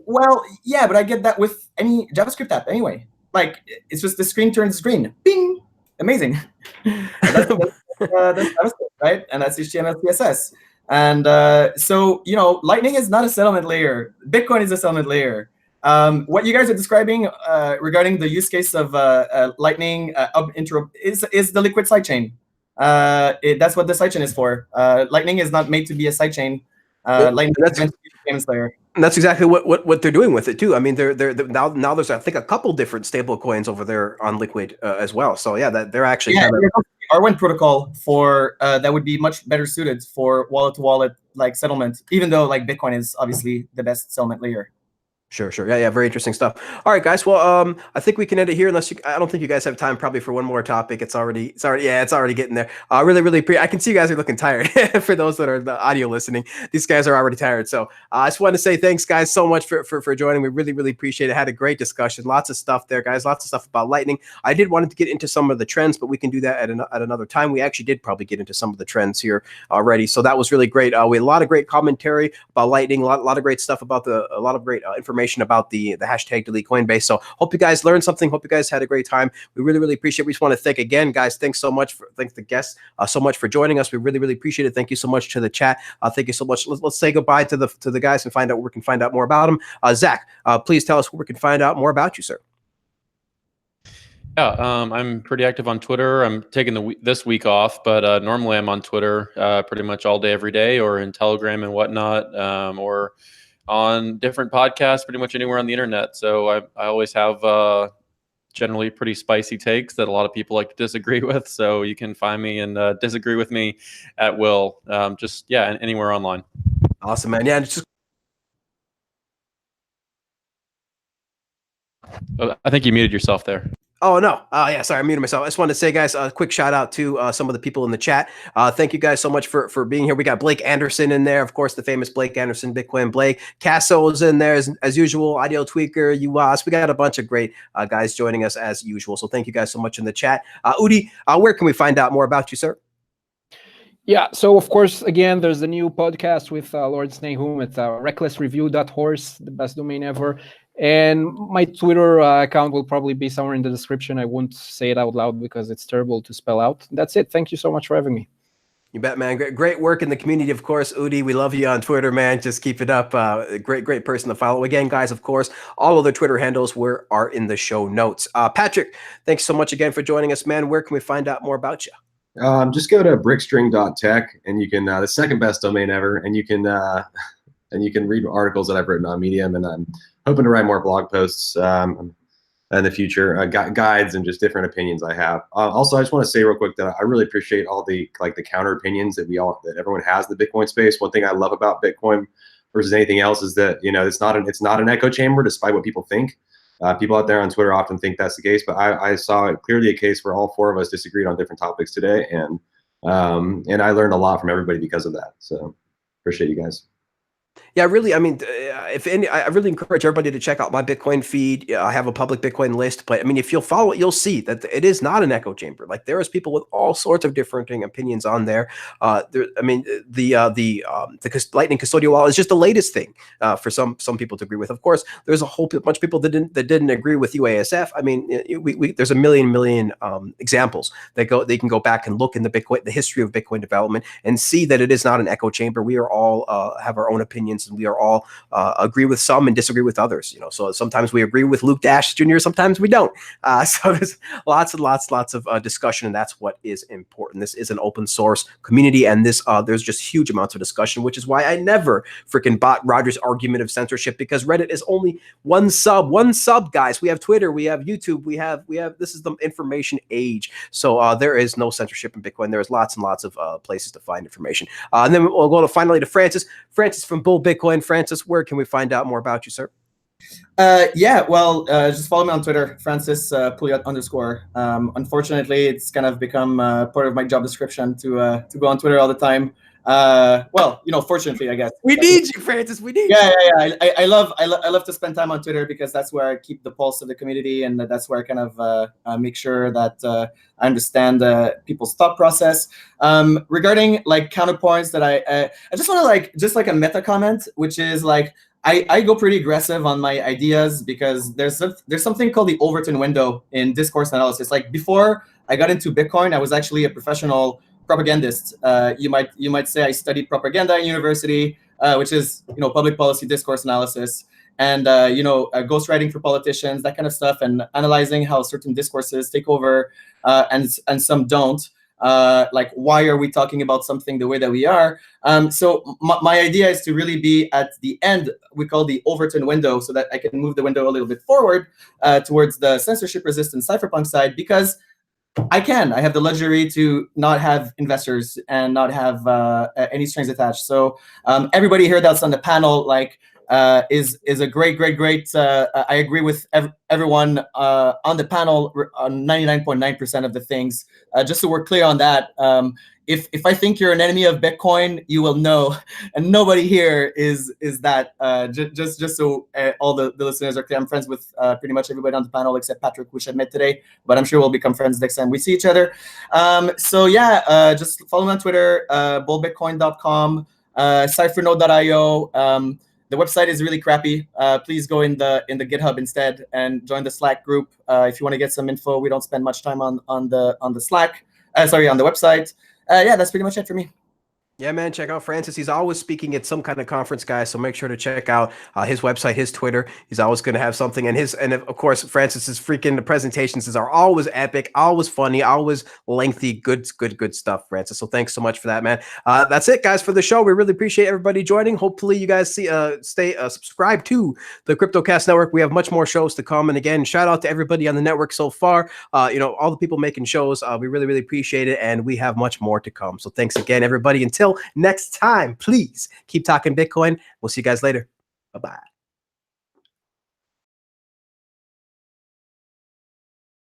Well, yeah, but I get that with any JavaScript app anyway. Like, it's just the screen turns green. Bing! Amazing. That's JavaScript, right? And that's HTML, CSS. And so, you know, Lightning is not a settlement layer. Bitcoin is a settlement layer. What you guys are describing regarding the use case of Lightning is the liquid sidechain. That's what the sidechain is for. Lightning is not made to be a sidechain. Lightning is meant to be a payments layer.
And that's exactly what they're doing with it too. I mean, they're now there's, I think, a couple different stable coins over there on Liquid as well. So yeah, that they're actually
R1 protocol for that would be much better suited for wallet to wallet like settlement, even though like Bitcoin is obviously the best settlement layer.
Sure. Yeah, very interesting stuff. All right, guys. Well, I think we can end it here, unless I don't think you guys have time probably for one more topic. It's already getting there. Really, I can see you guys are looking tired. For those that are the audio listening, these guys are already tired. So I just want to say thanks, guys, so much for joining. We really appreciate it. Had a great discussion. Lots of stuff there, guys. Lots of stuff about Lightning. I did want to get into some of the trends, but we can do that at another time. We actually did probably get into some of the trends here already. So that was really great. We had a lot of great commentary about Lightning. A lot of great stuff about a lot of great information about the hashtag delete Coinbase. So hope you guys learned something. Hope you guys had a great time. We really appreciate it. We just want to thank again, guys. Thanks so much thanks the guests so much for joining us. We really appreciate it. Thank you so much to the chat. Thank you so much. Let's say goodbye to the guys and find out where we can find out more about them. Zach, please tell us where we can find out more about you, sir.
Yeah, I'm pretty active on Twitter. I'm taking this week off, but normally I'm on Twitter pretty much all day, every day, or in Telegram and whatnot, or on different podcasts, pretty much anywhere on the internet. So I always have generally pretty spicy takes that a lot of people like to disagree with. So you can find me and disagree with me at will. Anywhere online.
Awesome, man. Yeah,
I think you muted yourself there.
Oh, no. Yeah, sorry, I muted myself. I just wanted to say, guys, a quick shout out to some of the people in the chat. Thank you guys so much for being here. We got Blake Anderson in there, of course, the famous Blake Anderson, Bitcoin Blake. Casso's in there as usual, Audio Tweaker, UAS. We got a bunch of great guys joining us as usual. So thank you guys so much in the chat. Udi, where can we find out more about you, sir?
Yeah, so of course, again, there's a new podcast with Lord Snehum at recklessreview.horse, the best domain ever. And my Twitter account will probably be somewhere in the description. I won't say it out loud because it's terrible to spell out. That's it. Thank you so much for having me.
You bet, man. Great work in the community, of course. Udi, we love you on Twitter, man. Just keep it up. Great person to follow. Again, guys, of course, all of their Twitter handles are in the show notes. Patrick, thanks so much again for joining us, man. Where can we find out more about you?
Just go to brickstring.tech, and you can the second best domain ever, and you can read articles that I've written on Medium, and I'm hoping to write more blog posts in the future, guides and just different opinions I have. Also, I just want to say real quick that I really appreciate all the counter opinions that everyone has in the Bitcoin space. One thing I love about Bitcoin versus anything else is that it's not an echo chamber, despite what people think. People out there on Twitter often think that's the case, but I saw clearly a case where all four of us disagreed on different topics today, and I learned a lot from everybody because of that. So appreciate you guys.
Yeah, really. I mean, I really encourage everybody to check out my Bitcoin feed. I have a public Bitcoin list, but I mean, if you'll follow it, you'll see that it is not an echo chamber. Like, there is people with all sorts of different opinions on there. The Lightning custodial wallet is just the latest thing for some people to agree with. Of course, there's a whole bunch of people that didn't agree with UASF. I mean, there's a million examples that they can go back and look in the history of Bitcoin development and see that it is not an echo chamber. We are all have our own opinions, and we are all agree with some and disagree with others. So sometimes we agree with Luke Dash Jr., sometimes we don't. So there's lots of discussion, and that's what is important. This is an open source community, and there's just huge amounts of discussion, which is why I never freaking bought Roger's argument of censorship, because Reddit is only one sub, guys. We have Twitter, we have YouTube, we have this is the information age. So there is no censorship in Bitcoin. There's lots and lots of places to find information. And then we'll go finally to Francis from Bull Bitcoin. Bitcoin. Francis, where can we find out more about you, sir?
Yeah, well, just follow me on Twitter, Francis Pouliot _. Unfortunately, it's kind of become part of my job description to go on Twitter all the time. Well, you know, fortunately, I guess.
We need you, Francis. We need
Yeah,
you.
yeah, yeah. I love to spend time on Twitter because that's where I keep the pulse of the community, and that's where I kind of make sure that I understand people's thought process. Regarding like counterpoints that I just want to just like a meta comment, which is like I go pretty aggressive on my ideas because there's something called the Overton window in discourse analysis. Like before I got into Bitcoin, I was actually a professional propagandist. You might say I studied propaganda in university, which is public policy discourse analysis, and ghostwriting for politicians, that kind of stuff, and analyzing how certain discourses take over and some don't. Like why are we talking about something the way that we are? So my idea is to really be at the end, we call the Overton window, so that I can move the window a little bit forward towards the censorship resistant cypherpunk side, because I have the luxury to not have investors and not have any strings attached. So everybody here that's on the panel is a great. I agree with everyone on the panel on 99.9% of the things. Just so we're clear on that, if I think you're an enemy of Bitcoin, you will know, and nobody here is that. Just so all the listeners are clear, I'm friends with pretty much everybody on the panel except Patrick, which I met today, but I'm sure we'll become friends next time we see each other. So yeah, just follow me on Twitter, bullbitcoin.com, ciphernote.io. The website is really crappy. Please go in the GitHub instead and join the Slack group if you want to get some info. We don't spend much time on the Slack. On the website. Yeah, that's pretty much it for me.
Yeah, man, check out Francis. He's always speaking at some kind of conference, guys. So make sure to check out his website, his Twitter. He's always going to have something. And of course, Francis's freaking presentations are always epic, always funny, always lengthy, good stuff, Francis. So thanks so much for that, man. That's it, guys, for the show. We really appreciate everybody joining. Hopefully, you guys stay subscribed to the CryptoCast Network. We have much more shows to come. And again, shout out to everybody on the network so far. All the people making shows. We really appreciate it, and we have much more to come. So thanks again, everybody. Until next time, please keep talking Bitcoin. We'll see you guys later. Bye-bye.